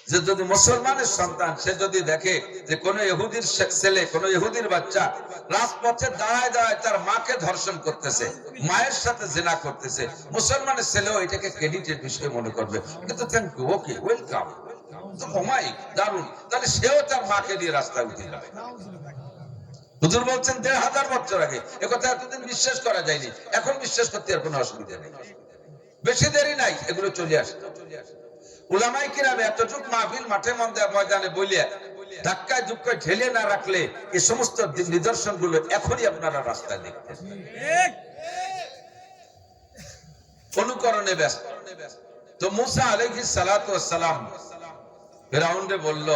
যে যদি মুসলমানের সন্তান সে যদি দেখে যে কোন ইহুদির ছেলে কোন ইহুদির বাচ্চা রাজপথে দাঁড়ায় দাঁড়ায় তার মাকে ধর্ষণ করতেছে, মায়ের সাথে জিনা করতেছে, মুসলমানের ছেলেও এটাকে ক্রেডিটের বিষয় মনে করবে, কিন্তু থ্যাংক ইউ, ওকে, ওয়েলকাম, তো কমাই দারুণ, তাহলে সেও তার মাকে দিয়ে রাস্তায় উঠে যাবে। হুজুর বলছেন ১৫০০ বছর আগে, একথা এতদিন বিশ্বাস করা যায়নি, এখন বিশ্বাস করতে আর কোনো অসুবিধা নেই, বেশি দেরি নাই, এগুলো চলে আসে। উলামায়ে কিরাম এতটুক মাহফিল মাঠে ময়দানে বলিয়া ধাক্কায় ধুক্কায় ঢেলে না রাখলে এই সমস্ত নিদর্শন গুলো এখনই আপনারা রাস্তায় দেখতেন। অনুকরণে ব্যস্ত। তো মুসা আলাইহিস সালাতু ওয়াস সালাম ফিরাউনকে বলল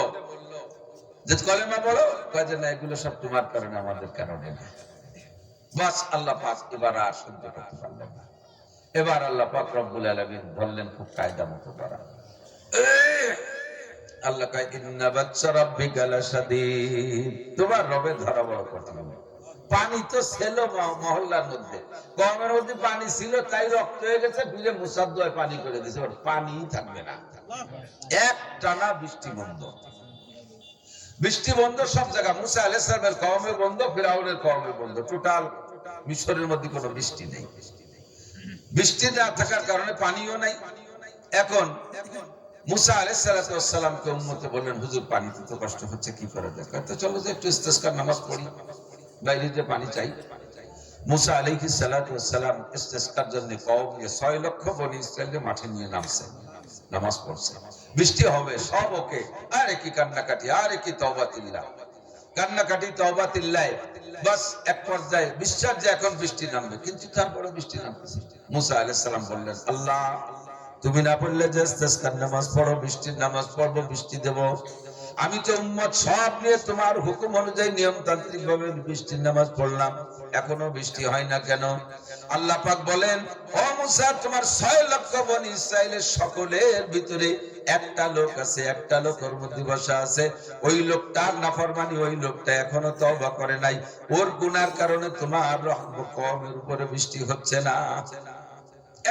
যে কলেমা বলো, কয় যে না এগুলো সব তোমার কারণে, আমাদের কারণে না। বাস আল্লাহ পাক এবার আর সহ্য করতে পারলেন না। এবার আল্লাহ পাক রব্বুল আলামিন বললেন খুব কায়দা মতো করা। আল্লাহ কয় ইন্না বাতশা রাব্বিকা লাশাদীদ, তোমার রবের ধরা বড় কঠিন। পানি তো ছিল মহল্লার মধ্যে, কমের মধ্যে পানি ছিল, তাই রক্ত হয়ে গেছে, ফিরে মুসাদ্দয় পানি করে দিয়েছে, ওর পানি থাকবে না। এক টানা বৃষ্টি বন্ধ, বৃষ্টি বন্ধ সব জায়গা। মুসা আলাইহিস সালামের কওমে বন্ধ, ফিরাউনের কওমে বন্ধ, টোটাল মিশরের মধ্যে কোনো বৃষ্টি নেই। বৃষ্টি না থাকার কারণে পানিও নাই। এখন মুসা আলাইহিস সালামকে উম্মতে বললেন, হুজুর পানিতে তো কষ্ট হচ্ছে, কি করা যায়? তো চলো যে একটু ইস্তেসকার নামাজ পড়ি, বাইরে যে পানি চাই। মুসা আলাইহিস সালাম ইস্তেসকার জন্য কওম নিয়ে ৬ লক্ষ বনি ইসরাইলকে মাঠে নিয়ে নামছে, নামাজ পড়ছে। বৃষ্টি হবে সব ওকে, আরে কি কান্নাকাটি, আরে কি তওবাতিল্লাহ, কান্নাকাটি তওবাতিল্লাহ। বাস এক পর্যায়ে বিশ্বাস যে এখন বৃষ্টি নামবে, কিন্তু তারপরে বৃষ্টি নামতেছে। মুসা আলাইহিস সালাম বললেন, আল্লাহ তুমি না বললে যে ইস্তেসকার নামাজ পড়ো, বৃষ্টির নামাজ পড়বো, বৃষ্টি দেব। আমি তো উম্মত সব নিয়ে তোমার হুকুম অনুযায়ী নিয়মতান্ত্রিক ভাবে বৃষ্টির নামাজ পড়লাম, এখনো বৃষ্টি হয় না কেন? আল্লাহ পাক বলেন, ও মুসা, তোমার ৬ লক্ষ বনি ইসরাইলের সকলের ভিতরে একটা লোক আছে, একটা লোকের মধ্যে বসা আছে, ওই লোকটার নাফরমানি, ওই লোকটা এখনো তওবা করে নাই, ওর গুনার কারণে তোমার কওমের উপরে বৃষ্টি হচ্ছে না,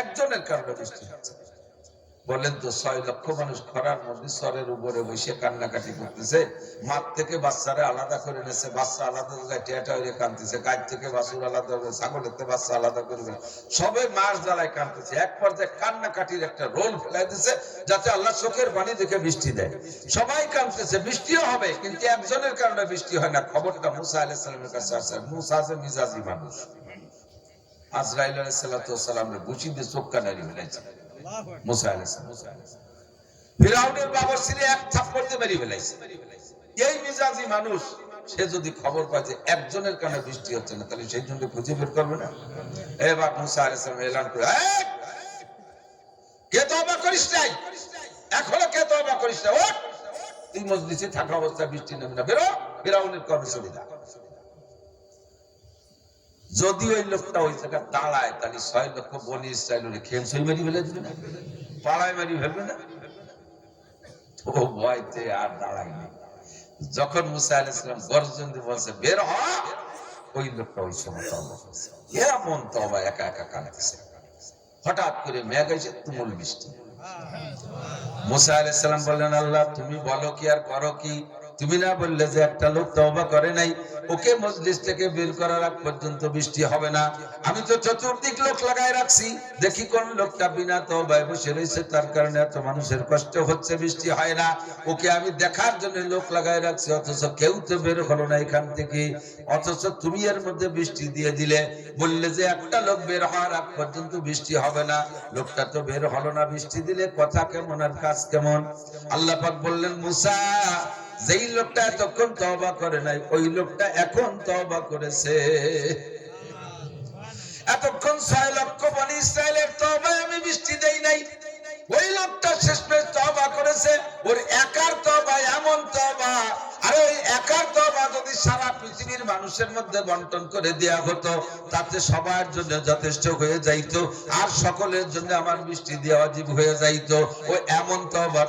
একজনের কারণে বৃষ্টি হচ্ছে। বলেন তো ৬ লক্ষ মানুষ খরার মধ্যে সরের উপরে বসে কান্নাকাটি করতেছে, মাঠ থেকে বাচ্চারা আলাদা করে নিয়েছে, বাচ্চা আলাদা জায়গায় টেটা হয়ে কাঁদতেছে, গাছ থেকে বাছুর আলাদা হবে, ছাগলের থেকে বাচ্চা আলাদা করবে, সবে মাস জ্বালায় কাঁদতেছে। এক পর্যায়ে কান্নাকাটির একটা রোল ফেলাই দিচ্ছে, যাতে আল্লাহ চোখের পানি দেখে বৃষ্টি দেয়। সবাই কাঁদতেছে, বৃষ্টিও হবে, কিন্তু একজনের কারণে বৃষ্টি হয় না। খবরটা মুসা আলাইহিস সালামের কাছে আসে। মুসা যে মিজাজি মানুষ, আজরাইল আলাইহিস সালামের ঘুষি দিয়ে চোখ কানারি ফেলাইছে মুসা আলাইহিস সালাম। ফিরাউনের বাবরসিরে এক থাপ্পড় দিয়ে মেরে ফেলাইছে। এই মিজাজি মানুষ, সে যদি খবর পায় যে একজনের কারণে বৃষ্টি হচ্ছে না, তাহলে সেই জন্য খুঁজে বের করবে না? এবার মুসা আলাইহিস সালাম এলান করে, কে তওবা করিস নাই, এখনো কে তওবা করিস না, ওঠ, তুই মজলিসে থাকা অবস্থায় বৃষ্টি নেবে না, বেরো, ফিরাউনের কর্মে চলে যা। যদি ওই লোকটা ওই জায়গায় দাঁড়ায়, তাহলে ৬ লক্ষ বনি ইসরাইলের খেমসই মারি ফেলে দিবে না, পাড়ায় মারি ফেলবে না। ও ভয়তে আর দাঁড়ায়নি। যখন মুসা আলাইহিস সালাম গর্জন দিয়ে বলছে বের হ, ওই লোকটা ওই সময় তওবা করছে। এমন তওবা, একা একা কাঁদতেছে। হঠাৎ করে মেঘ এসে তুমুল বৃষ্টি। মুসা আলাইহিস সালাম বললেন, আল্লাহ তুমি বলো কি আর করো কি? তুমি না বললে যে একটা লোক তওবা করে নাই, ওকে মজলিস থেকে বের করার আগ পর্যন্ত বৃষ্টি হবে না? আমি তো চতুর্দিক লোক লাগায় রাখছি, দেখি কোন লোকটা বিনা তওবায় বসে রয়েছে, তার কারণে এত মানুষের কষ্ট হচ্ছে, বৃষ্টি হয় না। ওকে আমি দেখার জন্য লোক লাগায় রাখছি, অথচ কেউ তো বের হলো না এখান থেকে, অথচ তুমি এর মধ্যে বৃষ্টি দিয়ে দিলে, বললে যে একটা লোক বের হওয়ার আগ পর্যন্ত বৃষ্টি হবে না। লোকটা তো বের হলো না, বৃষ্টি দিলে কথা কেমন আর কাজ কেমন? আল্লাহ পাক বললেন, মুসা, যেই লোকটা এতক্ষণ তওবা করে নাই, ওই লোকটা এখন তওবা করেছে। এতক্ষণ ৬ লক্ষ বনি ইসরাইলের তওবায় আমি বৃষ্টি দেই নাই, ওই লোকটা শেষমেশ তওবা করেছে। ওর একার তওবা এমন তওবা, আর ওই একার তওবা যদি সারা পৃথিবীর মানুষের মধ্যে বন্টন করে দেয়া হতো, তাতে সবার জন্য যথেষ্ট হয়ে যাইতো, আর সকলের জন্য আমার বৃষ্টি দেওয়া ওয়াজিব হয়ে যাইতো। ও এমন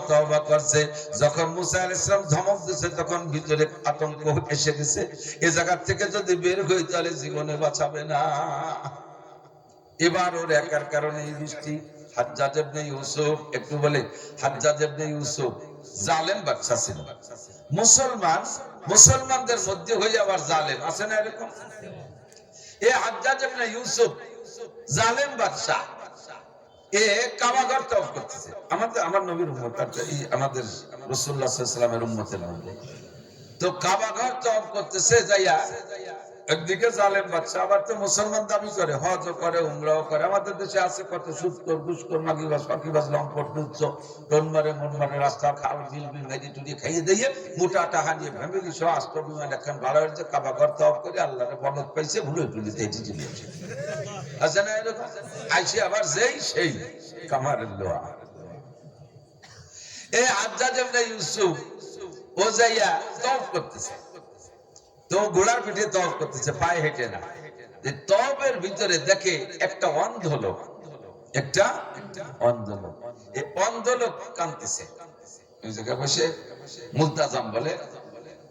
তওবা করছে। যখন মুসা আলাইহিস সালাম ধমক দিয়েছে, তখন ভিতরে আতঙ্ক এসে গেছে, এই জায়গা থেকে যদি বের হই তাহলে জীবনে বাঁচাবে না। এবার ওর একার কারণে এই বৃষ্টি। হাজ্জাজ ইবনে ইউসুফ, একটু বলে হাজ্জাজ ইবনে ইউসুফ জালেম বাদশা ছিল। মুসলমানদের মধ্যে হয়ে আবার জালেম আছে না এরকম? এই হাজ্জাজ ইবনে ইউসুফ জালেম বাদশা, এ কাবাঘর তওয়াফ করতেছে। আমার নবীর উম্মত, আমাদের রাসূলুল্লাহ সাল্লাল্লাহু আলাইহি ওয়াসাল্লামের উম্মতের মধ্যে। তো কাবাঘর তওয়াফ করতেছে যাইয়া, একদিকে জালেম বাদশা, আবার তো মুসলমান দাবি করে, হজ করে, উমরাও করে। আমাদের দেশে আছে কত সুদখোর, ঘুষখোর, মাগিবাজ, ফাঁকিবাজ, লম্পট, লুচ্চ, টন মারে, মন মারে, রাস্তা খাল বিল বিল মেজি টুড়ি খাইয়ে দিয়ে মোটা টাকা নিয়ে ফ্যামিলি সহ আস্ত বিমান একখান ভাড়া হয়েছে, কাবাঘর তওয়াফ করে আল্লাহরে বলদ পাইছে, ভুলে টুলিতে এটি চলে আসে। আছে না এরকম? আইসে আবার যেই সেই কামারের লোয়া। এই হাজ্জাজ ইবনে ইউসুফ ও যাইয়া তওয়াফ করতেছে, তো ঘোড়ার পিঠে তওয়াফ করতেছে, পায়ে হেঁটে না। তওয়াফের ভিতরে দেখে একটা অন্ধ লোক, একটা অন্ধ লোক। এই অন্ধ লোক কাঁদতেছে, ওই জায়গায় বসে মুলতাজাম বলে,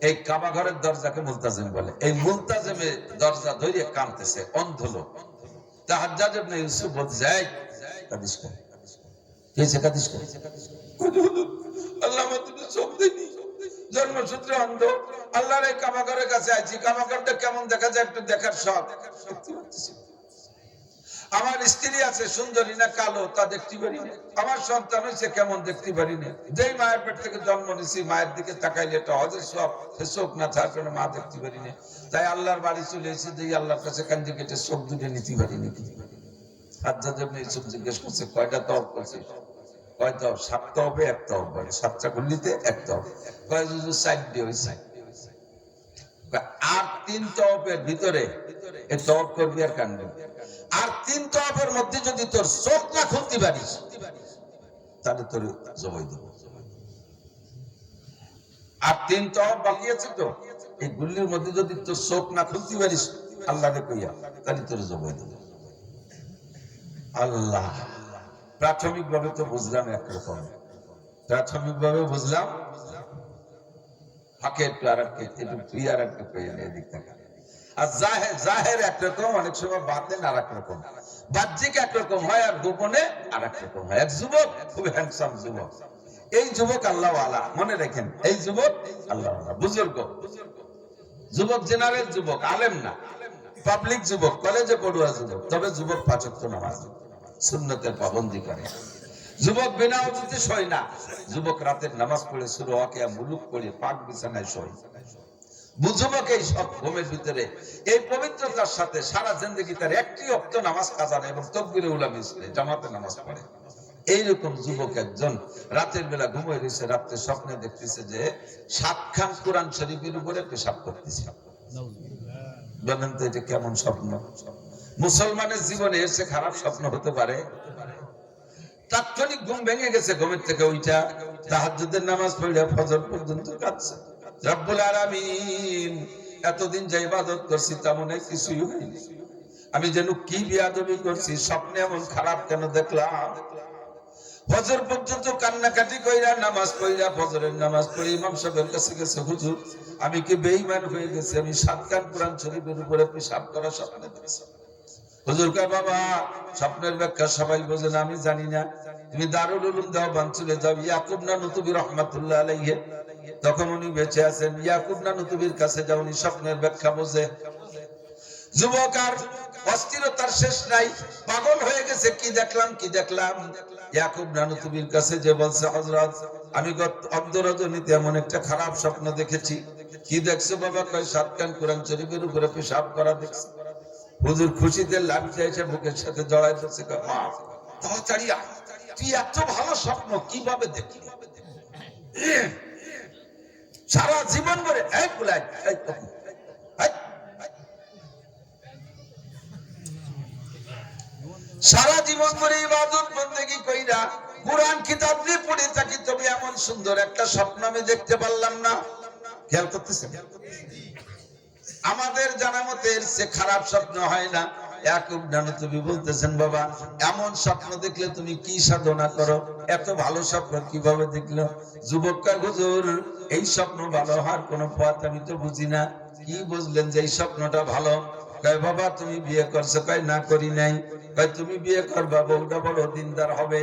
এই কাবা ঘরের দরজাকে মুলতাজিম বলে। এই মুলতাজিমে দরজা ধরে কাঁদতেছে অন্ধ লোক। তা হাজ্জাজ ইবনে ইউসুফ বলতে যায়, কাঁদিস কেন? কেছে কাঁদিস কেন? আল্লাহ আমাদের চোখ দেয়নি, জন্মসূত্রে অন্ধ, আল্লাহর এই কাবাঘরের কাছে আইছি, কাবাঘরটা কেমন দেখা যায় একটু দেখার শখ। আমার স্ত্রী আছে সুন্দরী না কালো তা দেখতে পারি না, আমার সন্তান হয়েছে কেমন দেখতে পারি না। যেই মায়ের পেট থেকে জন্ম নিয়েছি মায়ের দিকে তাকাইলে এটা হজের সব, সে চোখ না থাকার মা দেখতে পারি না। তাই আল্লাহর বাড়ি চলে এসে যে আল্লাহর কাছে কান্দি কেটে চোখ দুটো নিতে পারি না। হাজ্জাজ ইবনে ইউসুফ জিজ্ঞেস করছে, কয়টা তওয়াফ করছিস? কয় তওয়াফ? 7 তওয়াফে 1 তওয়াফ বলে, 7টা গুল্লিতে 1 তওয়াফ। কয় যুজু 4 দিয়ে হইছে। আর 3 তওয়াফের ভিতরে এই তওয়াফ করবি আর কাঁদবি। আর 3 তওয়াফের মধ্যে যদি তোর চোখ না খুলতে পারিস তাহলে তোর জবাই দেব। আর 3 তওয়াফ বাকি আছে তো, এই গুল্লির মধ্যে যদি তোর চোখ না খুলতে পারিস আল্লাহকে কইয়া, তাহলে তোর জবাই দেব। আল্লাহ, প্রাথমিকভাবে তো বুঝলাম একরকম, প্রাথমিকভাবে বুঝলাম ফাঁকে একটু আর একটু তুই আর একটু পেয়ে নেই দিক থেকে। আর জাহের একরকম, অনেক সময় বাতেন আর একরকম, বাহ্যিক একরকম হয় আর গোপনে আর একরকম হয়। এক যুবক, খুব হ্যান্ডসাম যুবক, এই যুবক আল্লাহওয়ালা, মনে রাখেন এই যুবক আল্লাহওয়ালা, বুজুর্গ যুবক, জেনারেল যুবক, আলেম না, পাবলিক যুবক, কলেজে পড়ুয়া যুবক, তবে যুবক 5 ওয়াক্ত নামাজ সুন্নতের পাবন্দি করে। যুবক বিনা ওযুতে শোয় না, যুবক রাতের নামাজ পড়ে সূরা ওয়াকিয়া মুলুক পড়ে পাক বিছানায় শোয়। যুবক এই সব ঘুমের ভিতরে এই পবিত্রতার সাথে সারা জিন্দেগি তার একটি ওয়াক্ত নামাজ কাজা নেই এবং তাকবীরে উলা মিছলে জামাতে নামাজ পড়ে। এইরকম যুবক একজন রাতের বেলা ঘুমিয়ে রয়েছে, রাতে স্বপ্নে দেখতেছে যে 7 খান কোরআন শরীফের উপরে পেশাব করতেছে। বলেন তো এটা কেমন স্বপ্ন? মুসলমানের জীবনে এসে খারাপ স্বপ্ন হতে পারে? তাৎক্ষণিক ঘুম ভেঙে গেছে, ঘুমের থেকে ওইটা তাহাজ্জুদের নামাজ পড়ে ফজর পর্যন্ত কাঁদছে। রব্বুল আলামিন, এতদিন যে ইবাদত করছি তেমন কিছুই হয়নি, আমি যেন কি বিয়াদবি করছি, স্বপ্নে এমন খারাপ কেন দেখলাম? ফজর পর্যন্ত কান্নাকাটি কইরা নামাজ পড়া, ফজরের নামাজ পড়ে ইমাম সাহেবের কাছে গেছে, হুজুর আমি কি বেঈমান হয়ে গেছি? আমি 7 খান কোরআন শরীফের উপরে পেশাব করা স্বপ্নে দেখছি। হুজুর কয়, বাবা স্বপ্নের ব্যাখ্যা সবাই বোঝে না, আমি জানি না, তুমি দারুল উলুম দেওবন্দ চলে যাও, ইয়াকুব নানুতুবি রাহমাতুল্লাহ আলাইহি, তখন উনি বেঁচে আছেন, ইয়াকুব নানুতুবির কাছে যাও, উনি স্বপ্নের ব্যাখ্যা বোঝে। যুবক আর অস্থিরতার শেষ নাই, পাগল হয়ে গেছে, কি দেখলাম কি দেখলাম। ইয়াকুব নানুতুবির কাছে যে বলছে, হযরত আমি গত অর্ধরজনীতে এমন একটা খারাপ স্বপ্ন দেখেছি। কি দেখছো বাবা? কয় 7 খান কোরআন শরীফের উপরে পেশাব করা দেখছি। হুজুর খুশিতে লাফিয়ে এসে বুকের সাথে জড়ায় ধরছে, মা তাড়াতাড়ি আয়, তুই এত ভালো স্বপ্ন কিভাবে দেখলি? সারা জীবন ধরে এই বুলাই সারা জীবন ধরে ইবাদত বন্দেগী কইরা কুরআন কিতাব নিয়ে পড়ে থাকি, তবে এমন সুন্দর একটা স্বপ্ন আমি দেখতে পারলাম না। খেয়াল করতেছেন? আমাদের জানা মতে সে খারাপ স্বপ্ন হয় না। ইয়াকুব নানুতুবি বলতেছেন, বাবা এমন স্বপ্ন দেখলে তুমি কি সাধনা করো? এত ভালো স্বপ্ন কিভাবে দেখলো? যুবক কয়, হুজুর এই স্বপ্ন ভালো হওয়ার কোনো পথ আমি তো বুঝি না। কি বুঝলেন যে এই স্বপ্নটা ভালো? কয়, বাবা তুমি বিয়ে করছো? কয়, না করি নাই। কয়, তুমি বিয়ে করবা, বউটা বড় দিনদার হবে।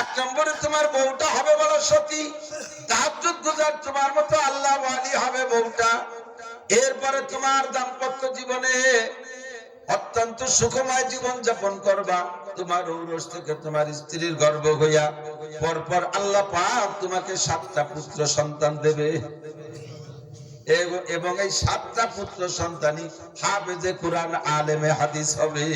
এক নম্বরে তোমার বউটা হবে বলো সতী, তাহাজ্জুদ গুজার তোমার মতো আল্লাহ ওয়ালি হবে বউটা। এরপরে তোমার দাম্পত্য জীবনে অত্যন্ত সুখময় জীবন যাপন করবা। তোমার ঔরস থেকে তোমার স্ত্রীর গর্ভ হইয়া পরপর আল্লাহ পাক তোমাকে 7টা পুত্র সন্তান দেবে, এবং এই 7টা পুত্র সন্তানই হাফেজে কোরআন, আলেমে হাদিস হবে।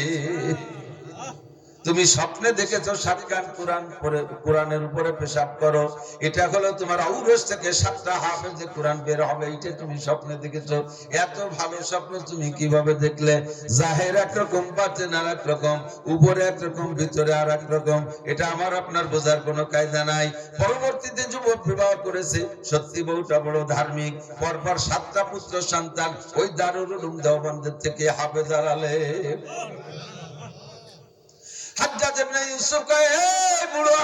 তুমি স্বপ্নে দেখেছো 7 কান কোরআন পড়ে কোরআনের উপরে পেশাব করো, এটা হলো তোমার ঔরস থেকে 7টা হাফেজে কোরআন বের হবে, এটা তুমি স্বপ্নে দেখেছো। এত ভালো স্বপ্ন তুমি কিভাবে দেখলে? জাহের একরকম, বাতিন আর একরকম, উপরে একরকম, ভিতরে আর একরকম। এটা আমার আপনার বোঝার কোনো কায়দা নাই। পরবর্তীতে যুবক বিবাহ করেছে, সত্যি বউটা বড় ধার্মিক, পরপর 7টা পুত্র সন্তান ওই দারুল উলুম দেওবন্দের থেকে হাফেজার আলেম। হাজ্জাজ ইবনে ইউসুফ কয়, এই বুড়ো,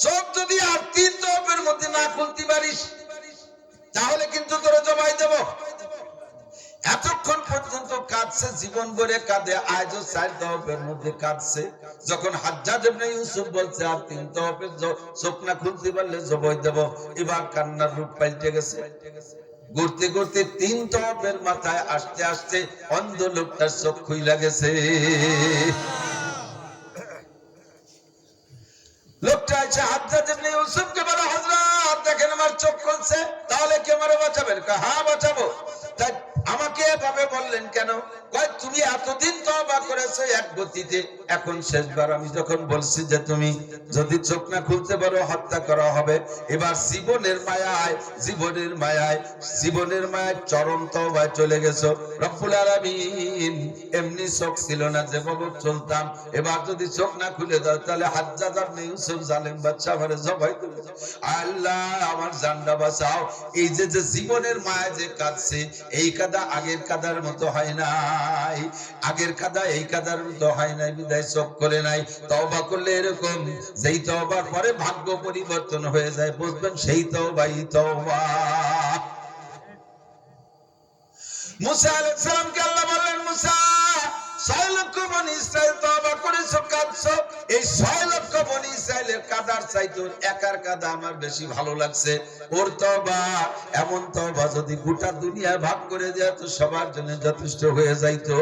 চোখ যদি আর 3 তওবের মধ্যে না খুলতে পারিস তাহলে কিন্তু তোরে জবাই দেব। এতক্ষণ পর্যন্ত কাঁদছে, জীবন ভরে কাঁদে, আজও 4 তওবের মধ্যে কাঁদছে। যখন হাজ্জাজ ইবনে ইউসুফ বলছে আর 3 তওবের চোখ না খুলতে পারলে জবাই দেব, এবার কান্নার রূপ পাল্টে গেছে। ঘুরতে ঘুরতে 3 তওবের মাথায় আসতে আসতে অন্ধ লোকটার চোখ খুইলা গেছে। লোকটা আছে হাজ্জাজ ইবনে ইউসুফকে বলে, হযরত দেখেন আমার চোখ খুলছে, তাহলে কি আমারে বাঁচাবেন? হ্যাঁ বাঁচাবো। তাই আমাকে এভাবে বললেন কেন? কয়, তুমি এতদিন তওবা করেছো এক গতিতে, এখন শেষবার আমি যখন বলছি যে তুমি যদি চোখ না খুলতে পারো হত্যা করা হবে, এবার জীবনের মায়ায় চরম তওবায় চলে গেছো। রব্বুল আলামিন এমনি চোখ ছিল না যেভাবে চলতাম, এবার যদি চোখ না খুলে দাও তাহলে হাজ্জাজ ইবনে ইউসুফ জালেম বাদশা আমারে জবাই করবে। আল্লাহ আমার জানটা বাঁচাও। এই যে জীবনের মায়া যে কাঁদছে, এই কাদা আগের কাদার মতো হয় নাই, আগের কাদা এই কাদার মতো হয় নাই, বিদায় চোখ করে নাই। তওবা করলে এরকম, যেই তওবার পরে ভাগ্য পরিবর্তন হয়ে যায়, বুঝবেন সেই তওবাই তওবা। মুসা আলাইহিস সালামকে আল্লাহ বললেন, মুসা 6 লক্ষ বনি ইসরাইল তওবা করেছো, কাঁদছো, এই 6 লক্ষ বনি ইসরাইলের কাদার চাইতে একার কাদা আমার বেশি ভালো লাগছে। ওর তওবা এমন তওবা যদি গোটা দুনিয়া ভাগ করে দেয়া তো সবার জন্য যথেষ্ট হয়ে যাইতো।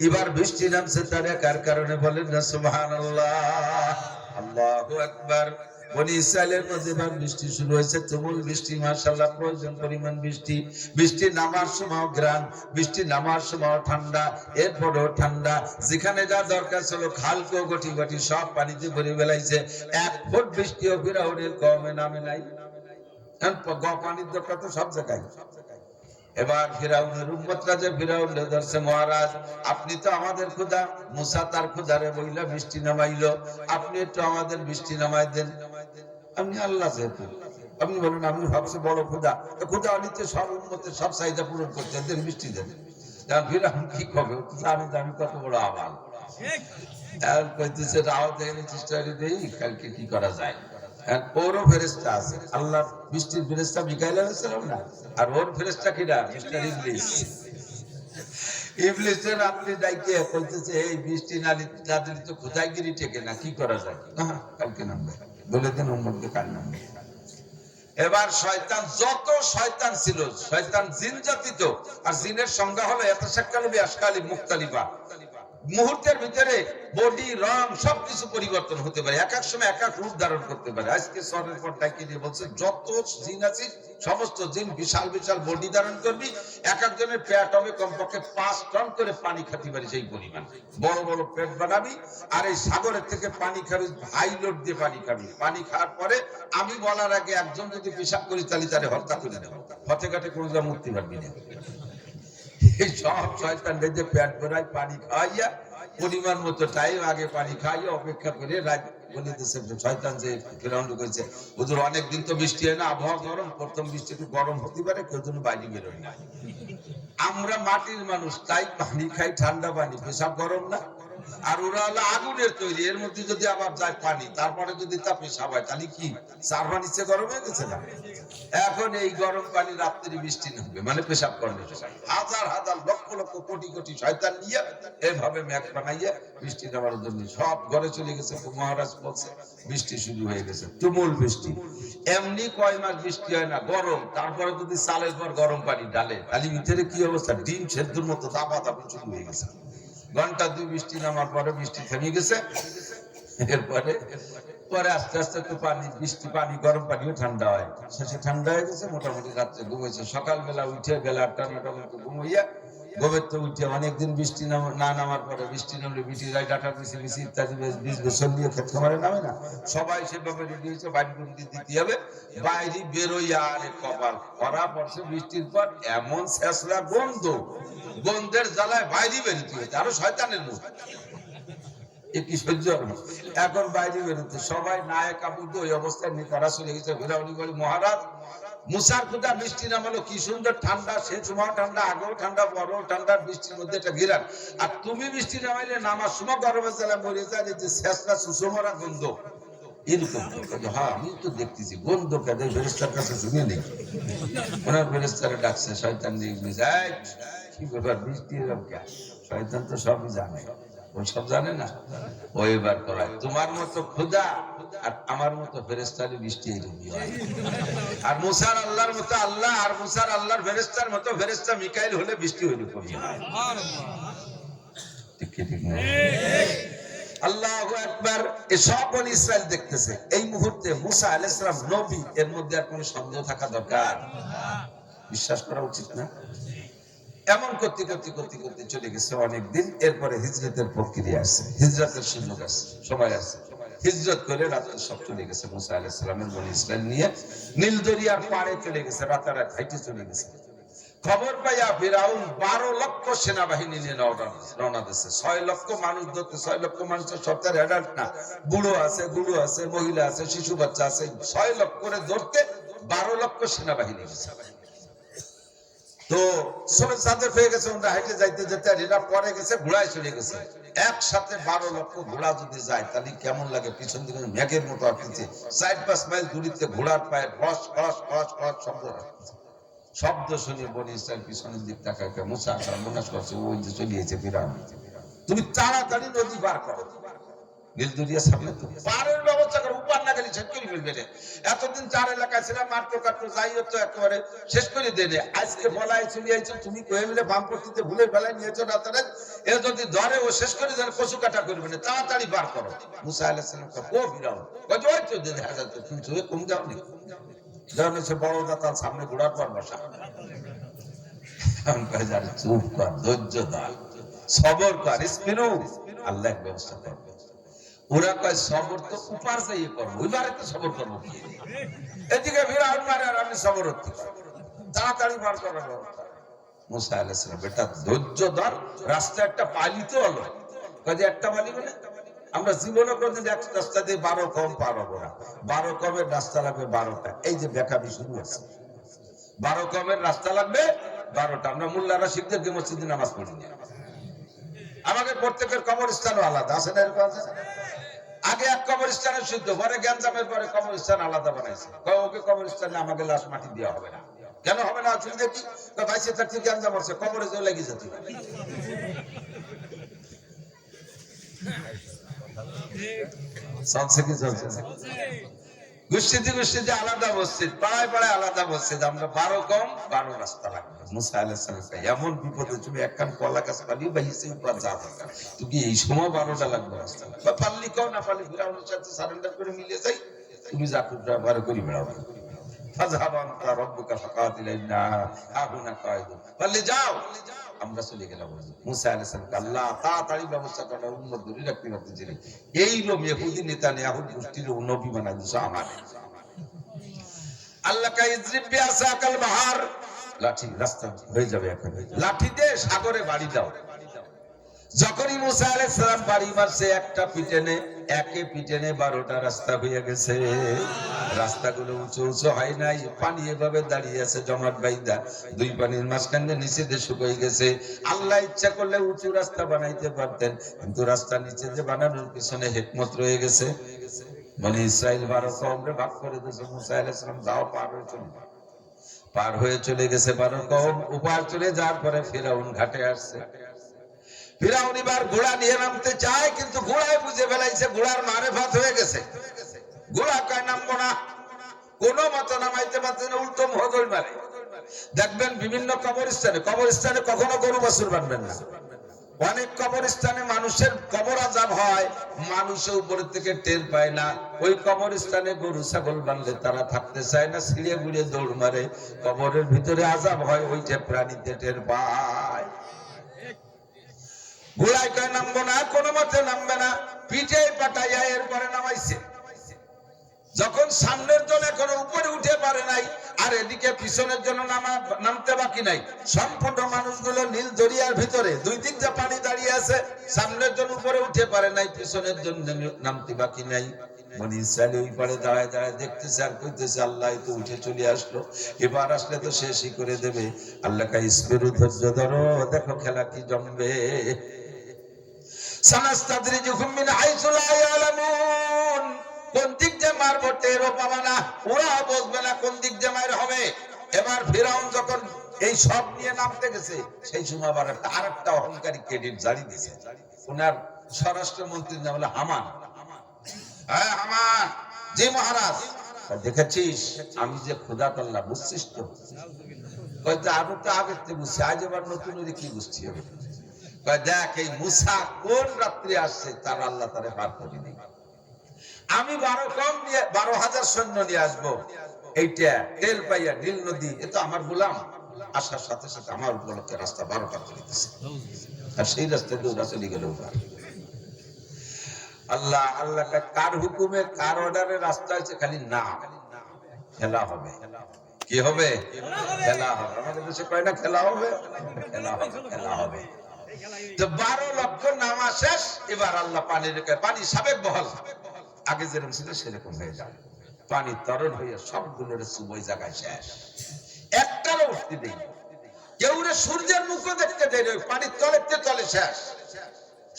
এবার বৃষ্টি নামছে তার একার কারণে, বলেন না সুবহানাল্লাহ, আল্লাহু আকবার। বনি ইসরাইলের মধ্যে এবার বৃষ্টি শুরু হয়েছে, তুমুল বৃষ্টি, মাশাআল্লাহ, প্রয়োজন পরিমাণ বৃষ্টি। বৃষ্টি নামার সময় গ্রাম, বৃষ্টি নামার সময় ঠান্ডা, এরপরেও ঠান্ডা। যেখানে যা দরকার ছিল খালকেও গটি গটি সব পানিতে ভরে বেলাইছে। 1 ফুট বৃষ্টিও ফিরাউনের কমে নামে নাই। পানির দরকার তো সব জায়গায়। এবার ফিরাউনের উম্মতরা যে ফিরাউনকে ধরছে, মহারাজ আপনি তো আমাদের খোদা, মুসা তার খোদারে বইলা বৃষ্টি নামাইলো, আপনি একটু আমাদের বৃষ্টি নামাই দেন। আপনি আল্লাহ, যেহেতু আপনি বলুন আমি সবচেয়ে বড় খোদা, খোদা অনিতে সব উম্মতের সব চাহিদা পূরণ করতে দেন, বৃষ্টি দেন। ফিরাউন কি করবে, আমি কত বড় আবাল, কইতেছে রাও দেখে চেষ্টা দেই কালকে কি করা যায়। ওরও ফেরেশতা আছে, আল্লাহ বৃষ্টির ফেরেশতা মিকাইল আলাইহিস সালাম না, আর ওর ফেরেশতা কিরা? মিস্টার ইবলিস। ইবলিসের রাত্রি ডাইকে কইতেছে, এই বৃষ্টি না দিলে তো খোদাইগিরি টেকে না, কি করা যায়? কালকে নামবে, বলে দেন উম্মতকে কাল নামবে। এবার শয়তান, যত শয়তান ছিল, শয়তান জিন জাতিত, আর জিনের সংজ্ঞা হলো ইয়াতাশাক্কালু বিআশকালি মুখতালিফা। মুহূর্তের ভিতরে বডি, রং সবকিছু পরিবর্তন হতে পারে, এক এক সময় এক এক রূপ ধারণ করতে পারে। আজকে সরের পর ডাকি দিয়ে বলছে যত জিন আছে সমস্ত জিন বিশাল বিশাল বডি ধারণ করবি, এক একজনের পেট হবে কমপক্ষে 5 টন করে পানি খাতে পারি, সেই পরিমাণ বড় বড় পেট বানাবি। আর এই সাগরের থেকে পানি খাবি, হাই লোড দিয়ে পানি খাবি। পানি খাওয়ার পরে আমি বলার আগে একজন যদি পেশাব করি তাহলে তারে হত্যা করে দেব, হতে ঘাটে কোনো মুক্তি পারবি না। এই সব শয়তান যে পেট ভরায় পানি খাওয়াইয়া, পরিমাণ মতো টাইম আগে পানি খাইয়া অপেক্ষা করে রাত বলে দিচ্ছে শয়তান যে ফিরাউন কইছে, হুজুর অনেকদিন তো বৃষ্টি হয় না, আবহাওয়া গরম, প্রথম বৃষ্টি একটু গরম হতে পারে, কেউ যেন বাইরে বেরোয় না। আমরা মাটির মানুষ, তাই পানি খাই ঠান্ডা পানি, পেশাব গরম না, আর ওরা হলো আগুনের তৈরি, এর মধ্যে যদি আবার যায় পানি, তারপরে যদি তা পেশাব হয়, তাহলে কি চার নিচে গরম হয়ে গেছে না? এখন এই গরম পানি রাত্রি বৃষ্টি নামবে, মানে পেশাব করলে হাজার হাজার লক্ষ লক্ষ কোটি কোটি শয়তান নিয়ে এভাবে মেঘ বানাইয়া বৃষ্টি নামার জন্য সব ঘরে চলে গেছে। মহারাজ বলছে বৃষ্টি শুরু হয়ে গেছে, তুমুল বৃষ্টি। এমনি কয় মাস বৃষ্টি হয় না, গরম, তারপরে যদি চালের পর গরম পানি ডালে, তাহলে ভিতরে কি অবস্থা, ডিম সেদ্ধর মতো দাবা দাবি শুরু হয়ে গেছে। ঘন্টা দুই বৃষ্টি নামার পরে বৃষ্টি থেমে গেছে। এরপরে পরে আস্তে আস্তে তো পানি, বৃষ্টি পানি, গরম পানিও ঠান্ডা হয়, শেষে ঠান্ডা হয়ে গেছে। মোটামুটি রাত্রে ঘুমাইছে, সকালবেলা উঠে বেলা 8টা-9টা মতো ঘুমাইয়া গোবের তো উঠে অনেকদিন বৃষ্টি না নামার পরে, বৃষ্টি নামলে বিটি যায় ডাটা মিশি মিশি ইত্যাদি বীজ বেসন দিয়ে ক্ষেত খামারে নামে না, সবাই সেভাবে রেডি হয়েছে, বাড়ি বন্দি দিতে হবে। বাইরে বেরোইয়া আরে কপাল খরা পড়ছে বৃষ্টির পর, এমন শেষরা গন্ধ, গন্ধের জ্বালায় বাইরে বেরোতে হয়েছে, আরো শয়তানের মুখ কি সহ্য হবে। এখন বাইরে বেরোতে সবাই নায়ক আবুদ্ধ ওই অবস্থায় নেতারা চলে গেছে ফেরাউনি বলি, মহারাজ মুসার কোথা বৃষ্টি নামালো, কি সুন্দর ঠান্ডা, সে সময় ঠান্ডা, আগেও ঠান্ডা, পরেও ঠান্ডা, বৃষ্টির মধ্যে একটা ঘিরান, আর তুমি বৃষ্টি নামাইলে নামার সময় গরমের জ্বালা মরে যায়, যে শেষরা সুষমরা গন্ধ এরকম। হ্যাঁ আমি তো দেখতেছি গন্ধ, কাদের ফেরেশতার কাছে শুনে নেই, ওনার ফেরেশতারা ডাকছে, শয়তান যায় কি ব্যাপার বৃষ্টি এরকম কে? শয়তান তো সবই জানে, ও সব জানে না, ও এবার করায় তোমার মতো খোদা আর আমার মতো ফেরেশতার বৃষ্টি এরকমই হয়। আর মুসার আল্লাহর মতো আল্লাহ, আর মুসার আল্লাহর ফেরেশতার মতো ফেরেশতা মিকাইল হলে বৃষ্টি ওইরকমই হয়। ঠিক ঠিক না? আল্লাহু আকবার। এসব বনি ইসরাইল দেখতেছে এই মুহূর্তে মুসা আলাইহিস সালাম নবী, এর মধ্যে আর কোনো সন্দেহ থাকা দরকার, বিশ্বাস করা উচিত না? এমন করতে করতে করতে করতে চলে গেছে অনেকদিন। এরপরে হিজরতের প্রক্রিয়া আসছে, হিজরতের সুযোগ আসছে, সময় আসছে। হিজরত করে রাত্রে সব চলে গেছে মুসা আলাইহিস সালামের বনি ইসরাইল নিয়ে, নীল দরিয়ার পাড়ে চলে গেছে, রাতারাত হাইটে চলে গেছে। খবর পাইয়া ফিরাউন 12 লক্ষ সেনাবাহিনী নিয়ে রওনা দিয়েছে। 6 লক্ষ মানুষ ধরতে, 6 লক্ষ মানুষের সরকার অ্যাডাল্ট না, বুড়ো আছে, গুরু আছে, মহিলা আছে, শিশু বাচ্চা আছে, 6 লক্ষ করে ধরতে 12 লক্ষ সেনাবাহিনী গেছে। তো সবে সাথে পেয়ে গেছে, ওরা হাইটে যাইতে যেতে এরা পরে গেছে, ঘোড়ায় চলে গেছে। একসাথে 12 লক্ষ ঘোড়া যদি যায় তাহলে কেমন লাগে? পিছন দিকে মেঘের মতো আসছে, 4-5 মাইল দূরিতে ঘোড়ার পায়ে ফস ফস ফস ফস শব্দ আসছে। শব্দ শুনে বনি ইসরাইল পিছনের দিক তাকায়, মুসা সর্বনাশ করছে, ওই যে চলিয়েছে ফিরাউন, তুমি তাড়াতাড়ি নদী পার করো। নীল দরিয়া সামনে তো পারের ব্যবস্থা করে, উপার না গেলে শেষ করে ফেলবে। এতদিন 4 এলাকায় ছিলাম, মারতো কাটতো যাই হতো একেবারে শেষ করে দেবে। আজকে বলাই চলে আইছো, তুমি কয়ে মিলে বামপট্টিতে ভুলে বেলায় নিয়েছো রাতারে, এ যদি ধরে ও শেষ করে দেন, কচু কাটা করবে না, তাড়াতাড়ি পার করো। মুসা আলাইহিস সালাম ও ফিরাউন ওই তো দেখা যাচ্ছে, তুমি তো কম যাওনি, যখন সে বড় দাতার সামনে ঘোড়ার পর বসা, চুপ কর, ধৈর্য ধর, সবর কর, স্পিনু, আল্লাহ ব্যবস্থা করবে। ওরা কয় সবর তো উপার চাইয়ে করবো, ওইবারে তো সবর করবো, এদিকে ফিরাউন মারে আর আমি সবর হচ্ছি, তাড়াতাড়ি পার করার ব্যবস্থা। মুসা আলাইহিস সালাম বেটা ধৈর্য ধর, রাস্তা একটা পালিত হলো, কাজে একটা পালি মানে আমরা জীবনে কোনদিন এক রাস্তা দিয়ে 12 কম পার হবো না। 12 কমের রাস্তা লাগবে 12টা। এই যে বেকাবি শুরু আছে, 12 কমের রাস্তা লাগবে 12টা। আমরা মোল্লারা শিখদেরকে মসজিদে নামাজ পড়ি না, আমাদের প্রত্যেকের কবরস্থানও আলাদা আছে না? এরকম আছে। আগে এক কবরস্থানে শুদ্ধ, পরে গ্যাঞ্জামের পরে কবরস্থান আলাদা বানাইছে। ওকে কবরস্থানে আমাকে লাশ মাটি দেওয়া হবে না। কেন হবে না? চুরি দেখি ভাইসে থাকতে গ্যাঞ্জাম আছে, কবরে যে লেগে যেতে চলছে কি চলছে না? গোষ্ঠীতে গোষ্ঠীতে আলাদা মসজিদ, পাড়ায় পাড়ায় আলাদা মসজিদ। আমরা 12 কম 12 রাস্তা লাগবে। মুসা আলাইহিস সালাম এমন বিপদে, তুমি একখান কলা গাছ পালিয়ে বাইসে উপর যা দরকার, তুমি এই সময় 12টা লাগবে রাস্তা, বা পাল্লি কও না পাল্লি ফিরাউনের সাথে সারেন্ডার করে মিলে যাই, তুমি যা করতে পারো করি বেড়াও। ফাযহাবান রাব্বুকা ফাকাতিল ইন্না হাহুনা কায়দুন, পাল্লি যাও, আমরা চলে গেলাম। মুসা আলাইহিস সালাম আল্লাহ তাড়াতাড়ি ব্যবস্থা করার উন্নত ধরে রাখতে পারতেছিলেন। এই লোক ইহুদি নেতানিয়াহুর গোষ্ঠীর নবী বানাই দিছে আমার। আল্লাহ কা ইজরিব বিআসাকাল বাহার, লাঠি রাস্তা হয়ে যাবে, এখন লাঠি দিয়ে সাগরে বাড়ি দাও। যখনই মুসা আলাইহিস সালাম বাড়ি মারছে, একটা পিটেনে, একে পিটেনে 12টা রাস্তা হয়ে গেছে। রাস্তাগুলো উঁচু উঁচু হয় নাই, পানি এভাবে দাঁড়িয়ে আছে জমাট বাইদা, দুই পানির মাঝখানে নিচে দিয়ে শুকিয়ে গেছে। আল্লাহ ইচ্ছা করলে উঁচু রাস্তা বানাইতে পারতেন, কিন্তু রাস্তা নিচে যে বানানোর পিছনে হিকমত রয়ে গেছে। বনি ইসরাইল 12 কওমরে ভাগ করে দিয়েছে। মুসা আলাইহিস সালাম দাও পার হয়ে চলে গেছে 12 কওম। উপার চলে যাওয়ার পরে ফিরাউন ঘাটে আসছে। ফিরাউন এবার ঘোড়া নিয়ে নামতে চায়, কিন্তু ঘোড়ায় বুঝে ফেলাইছে ঘোড়ার মারেফাত হয়ে গেছে। ঘোড়া কয় নামবো না, কোনো মত নামাইতে পারছে না, উল্টো মহদল মারে। দেখবেন বিভিন্ন কবরস্থানে কখনো গরু বাছুর বানবেন না। অনেক কবরস্থানে মানুষের কবর আযাব হয়, মানুষের উপরের থেকে টের পায় না। ওই কবরস্থানে গরু ছাগল বানলে তারা থাকতে চায় না, ছিঁড়ে গুড়ে দৌড় মারে। কবরের ভিতরে আযাব হয়, ওইটা প্রাণীতে টের পায়। ঘোড়ায় কয় নামবো না, কোনো মতে নামবে না, পিঠে পাঠাইয়া এরপরে নামাইছে। যখন সামনের জন এখনো উপরে উঠে পারে নাই, আর এদিকে পিছনের জন্য নামতে বাকি নাই, সম্পূর্ণ মানুষগুলো নীল দরিয়ার ভিতরে, দুই দিক যা পানি দাঁড়িয়ে আছে, সামনের জন উপরে উঠে পারে নাই, পিছনের জন নামতে বাকি নাই। বনি ইসরাইল ওই পারে দাঁড়ায় দাঁড়ায় দেখতেছে আর কইতেছে, আল্লাহ তো উঠে চলে আসলো, এবার আসলে তো শেষই করে দেবে। আল্লাহ কা ইসবিরু, ধৈর্য ধরো, দেখো খেলা কি জমবে। সানাস্তাদরিজুহুম মিন হাইসু লা ইয়ালামুন, কোন দিক দিয়ে মারবো টেরও পাবে না, ওরা বুঝবে না কোন দিক দিয়ে মার হবে। এবার ফিরাউন যখন এই সব নিয়ে নামতে গেছে, সেই সময় আবার আরেকটা অহংকারী ক্রেডিট জারি দিয়েছে। ওনার স্বরাষ্ট্রমন্ত্রীর নাম হলো হামান। হ্যাঁ হামান, জি মহারাজ। দেখেছিস আমি যে খোদা করলাম, বুঝছিস তো? আমি তো আগের থেকে বুঝছি, আজ এবার নতুন কি বুঝছি হবে। দেখ এই মুসা কোন রাত্রি আসছে, তার আল্লাহ তারে পার করে নেই। আমি 12,000 সৈন্য নিয়ে আসবো, এইটা তেল পাইয়া নীল নদী, এ তো আমার গোলাম। আসার সাথে সাথে আমার উপলক্ষে রাস্তা 12টা করে দিচ্ছে, আর সেই রাস্তায় দৌড়া চলে গেল। আল্লাহ কার হুকুমে কার অর্ডারে রাস্তা আছে, খালি না খেলা হবে। কি হবে? খেলা হবে। আমাদের দেশে কয় না খেলা হবে, খেলা হবে, খেলা হবে। তো 12 লক্ষ নামা শেষ। এবার আল্লাহ পানি সাবেক বহাল, আগে যেরকম ছিল সেরকম হয়ে যাবে। পানি তরল হয়ে সবগুলোর ওই জায়গায় শেষ, একটারও উঠতে দেয়। কেউ সূর্যের মুখও দেখতে দেয়, পানি তলেতে তলে শেষ।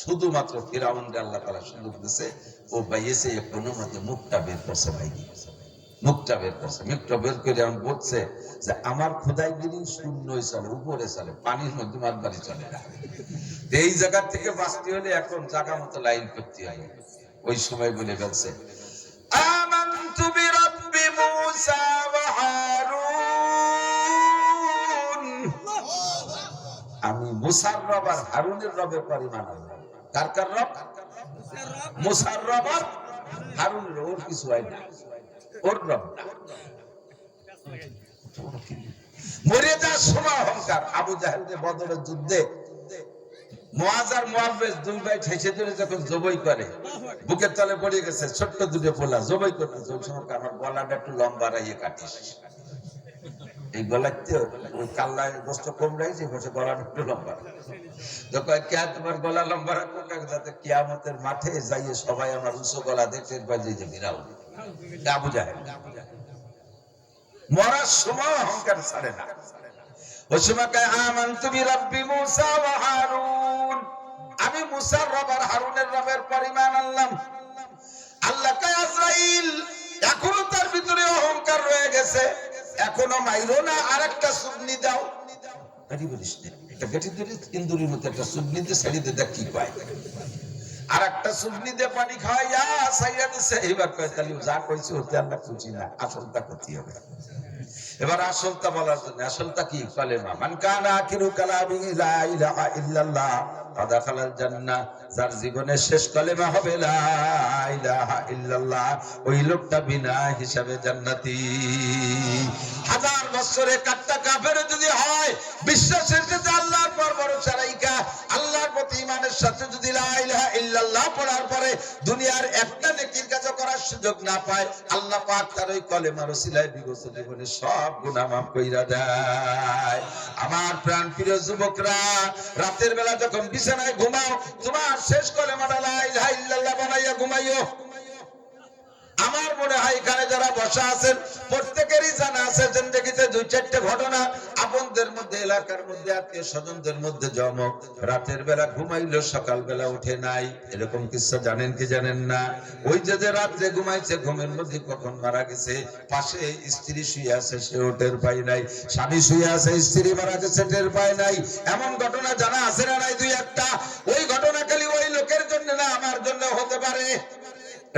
শুধুমাত্র ফিরাউনকে আল্লাহ তাআলা সুযোগ দিয়েছে, ও বাইয়েছে কোনো মতে মুখটা বের করছে। ভাই মুখটা বের করছে, মুখটা বের করে এমন বলছে যে আমার খোদাইগিরি শূন্যই চলে, উপরে চলে, পানির মধ্যে মাতবাড়ি চলে না। এই জায়গা থেকে বাঁচতে হলে এখন জায়গা মতো লাইন করতে হয়। ওই সময় বলে ফেলছে, আমানতু বিরাব্বি মূসা ওয়া হারুন, আমি মুসার রব আর হারুনের রবের পরিমাণ আল্লাহ। কার কার রব? মুসার রব আর হারুনের। ওর কিছু হয় না, ওর রব না। মরে যাওয়ার সময় অহংকার। আবু জাহেলকে বদরের যুদ্ধে মুআজ আর মুআব্বিস দুই ভাই ঠেসে ধরে যখন জবাই করে, বুকের তলে পড়ে গেছে, ছোট্ট দুটো পোলা জবাই করতে, ওই সময় আমার গলাটা একটু লম্বা রাখিয়ে কাটিস। এই গলাতে ওই কাল্লায় গোস্ত কম রাখছে, বসে গলাটা একটু লম্বা। তো কয় কে তোমার গলা লম্বা রাখবো, যাতে কিয়ামতের মাঠে যাইয়ে সবাই আমার উঁচু গলা দেখতে পাই যে বিরাও। আবু জাহেল মরার সময় অহংকার ছাড়ে না। ওই সময় কয় আমানতু বিরাব্বি মূসা ওয়া হারুন, আমি মুসার রব আর হারুনের রবের পরিমাণ আনলাম। আল্লাহ কয় আজরাইল, এখনো তার ভিতরে অহংকার রয়ে গেছে, এখনো মাইরো না, আরেকটা সুবনি দাও। গাড়ি বলিস না, এটা গেটি ধরে ইন্দুরির মতো একটা সুবনি দিয়ে ছেড়ে দে, দেখ কি পায়। আর একটা সুবনি দিয়ে পানি খাওয়াইয়া সাইয়া দিছে। এবার কয় তাহলে যা কইছে হতে আমরা খুশি না, আসলটা করতে হবে। এবার আসলটা বলার জন্য, আসলটা কি? কালেমা। মান কানা আখিরু কালামি লা ইলাহা ইল্লাল্লাহ ফাদাখালাল জান্নাহ, যার জীবনের শেষ কালেমা হবে লা ইলাহা ইল্লাল্লাহ, ওই লোকটা বিনা হিসাবে জান্নাতি। 1000 বছরে কাটটা কাফের যদি হয়, বিশ্বাসের সাথে আল্লাহর পর ভরসা রাইখা আল্লাহর প্রতি ঈমানের সাথে যদি লা ইলাহা ইল্লাল্লাহ পড়ার পরে দুনিয়ার একটা নেকির কাজ করার সুযোগ না পায়, আল্লাহ পাক তার ওই কলেমার ওসিলায় বিগত জীবনের সব গুনাহ মাফ কইরা দেয়। আমার প্রাণ প্রিয় যুবকরা, রাতের বেলা যখন বিছানায় ঘুমাও, তোমার শেষ কলেমাটা লা ইলাহা ইল্লাল্লাহ বানাইয়া ঘুমাইও। আমার মনে হয় এখানে যারা বসা আছেন প্রত্যেকেরই জানা আছে জিন্দেগিতে দুই চারটে ঘটনা, আপনদের মধ্যে, এলাকার মধ্যে, আত্মীয় স্বজনদের মধ্যে জমক, রাতের বেলা ঘুমাইলো সকাল বেলা উঠে নাই, এরকম কিচ্ছা জানেন কি জানেন না? ওই যে রাত্রে ঘুমাইছে ঘুমের মধ্যে কখন মারা গেছে, পাশে স্ত্রী শুয়ে আছে সেও টের পায় নাই, স্বামী শুয়ে আছে স্ত্রী মারা গেছে টের পায় নাই, এমন ঘটনা জানা আছে না নাই দুই একটা? ওই ঘটনা খালি ওই লোকের জন্য না আমার জন্য হতে পারে?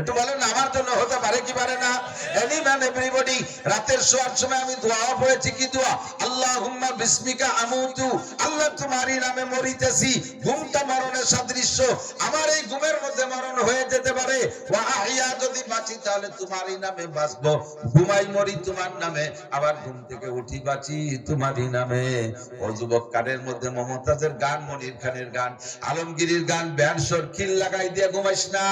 একটু বলেন আমার জন্য হতে পারে কি পারে না? Any man everybody. রাতের শোয়ার সময় আমি দোয়া পড়েছি, কি দোয়া? আল্লাহুম্মা বিসমিকা আমুতু, আল্লাহ তোমারই নামে মরিতেছি। ঘুমটা মরণের সাদৃশ্য, আমার এই ঘুমের মধ্যে মরণ হয়ে যেতে পারে। ওয়া আহইয়া, যদি বাঁচি তাহলে তোমারই নামে বাঁচবো, ঘুমাই মরি তোমার নামে, আবার ঘুম থেকে উঠি বাঁচি তোমারই নামে। ও যুবক, কানের মধ্যে মমতাজের গান, মনির খানের গান, আলমগীরের গান, ব্যান্ড খিল লাগাই দিয়ে ঘুমাইস না,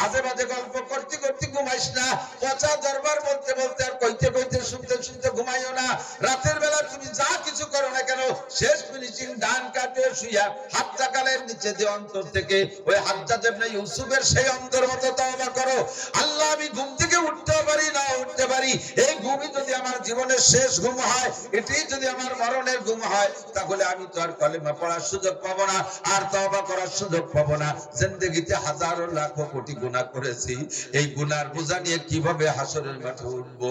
আজে বাজে গল্প করতে করতে ঘুমাইস না, পচা দরবার বলতে বলতে আর কইতে কইতে শুনতে শুনতে ঘুমাইও না। রাতের বেলা তুমি যা কিছু করো না কেন, শেষ ফিনিশিং ডান কাটে শুইয়া হাতটা গালের নিচে দিয়ে অন্তর থেকে ওই হাজ্জাজ ইবনে ইউসুফের সেই অন্তর মতো তওবা করো, আল্লাহ আমি ঘুম থেকে উঠতে পারি না উঠতে পারি, এই ঘুমই যদি আমার জীবনের শেষ ঘুম হয়, এটাই যদি আমার মরণের ঘুম হয়, তাহলে আমি তো আর কলেমা পড়ার সুযোগ পাবো না, আর তওবা করার সুযোগ পাবো না। জিন্দেগিতে হাজারো লাখো কোটি গুনাহ করেছি, এই গুনার বোঝা নিয়ে কিভাবে হাসরের মাঠে উঠবো?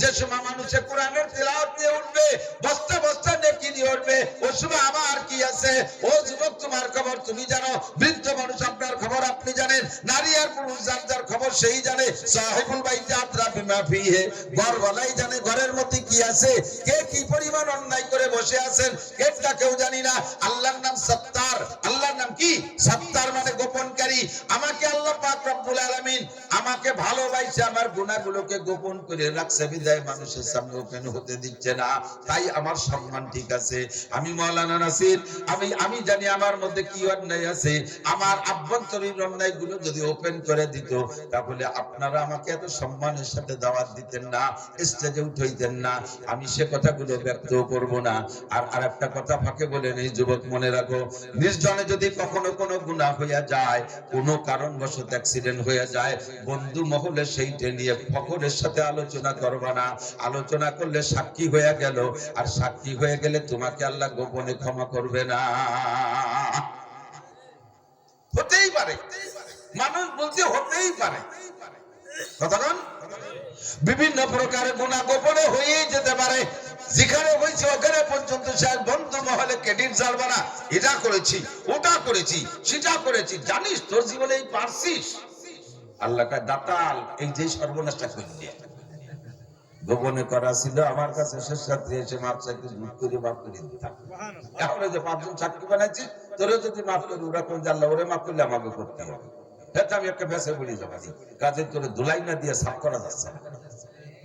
যে সময় মানুষে কোরআনের তিলাওয়াত নিয়ে উঠবে, বস্তা বস্তা নেকি নিয়ে উঠবে, ওই সময় আমার কি আছে? ও যুবক, তোমার খবর তুমি জানো, বৃদ্ধ মানুষ আপনার খবর আপনি জানেন, নারী আর পুরুষ যার যার খবর সেই জানে। সাহিবুল বাইতি আতরা বিমা ফিহি, ঘরওয়ালাই জানে ঘরের মধ্যে কি আছে, কে কি পরিমাণ অন্যায় করে বসে আছেন এটা কেউ জানি না। আল্লাহর নাম সত্তার, আল্লাহর নাম কি? সত্তার মানে গোপনকারী। আমাকে আল্লাহ পাক রব্বুল আলামিন আমাকে ভালোবাসে, আমার গুনাহগুলোকে গোপন করে রাখছে বিদায় মানুষের সামনে ওপেন হতে দিচ্ছে না, তাই আমার সম্মান ঠিক আছে। আমি মাওলানা নাসির, আমি জানি আমার মধ্যে কি অন্যায় আছে, আমার আভ্যন্তরীণ অন্যায়গুলো যদি ওপেন করে দিত, তাহলে আপনারা আমাকে এত সম্মানের সাথে দাওয়াত দিতেন না, স্টেজে উঠাইতেন না, আমি সে কথাগুলো ব্যক্ত করব না। আর আরেকটা কথা ফাঁকে বলে নেই যুবক, মনে রাখো, নির্জনে যদি কখনো কোনো গুনাহ হইয়া যায়, কোনো কারণবশত অ্যাক্সিডেন্ট হয়ে যায়, বন্ধু মহলে সেইটা নিয়ে ফখরের সাথে আলোচনা করবা না। আলোচনা করলে সাক্ষী হয়ে গেল, আর সাক্ষী হয়ে গেলে তোমাকে আল্লাহ গোপনে ক্ষমা করবে না। হতেই পারে, মানুষ বলতে হতেই পারে, কথাগণ বিভিন্ন প্রকার গুনাহ গোপনে হয়েই যেতে পারে। যেখানে হয়েছে ওখানে পর্যন্ত স্যার বন্ধু মহলে ক্রেডিট জানবা না, এটা করেছি ওটা করেছি সেটা করেছি, জানিস তোর জীবনে এই পারছিস? আল্লাহ কা দাতাল, এই যে সর্বনাশটা করলি, গোপনে করা ছিল, আমার কাছে শেষ রাত্রে এসে মাপ চাইতে জুট করে মাপ করে দিতাম। এখন যে পাঁচজন চাকরি বানাইছি, তোরে যদি মাফ করি, ওরা কোন জানলা, ওরে মাফ করলে আমাকে করতে হবে। এটা আমি একটা ভেসে বলি যাবো, কাজের তোরে ধুলাই না দিয়ে সাফ করা যাচ্ছে না,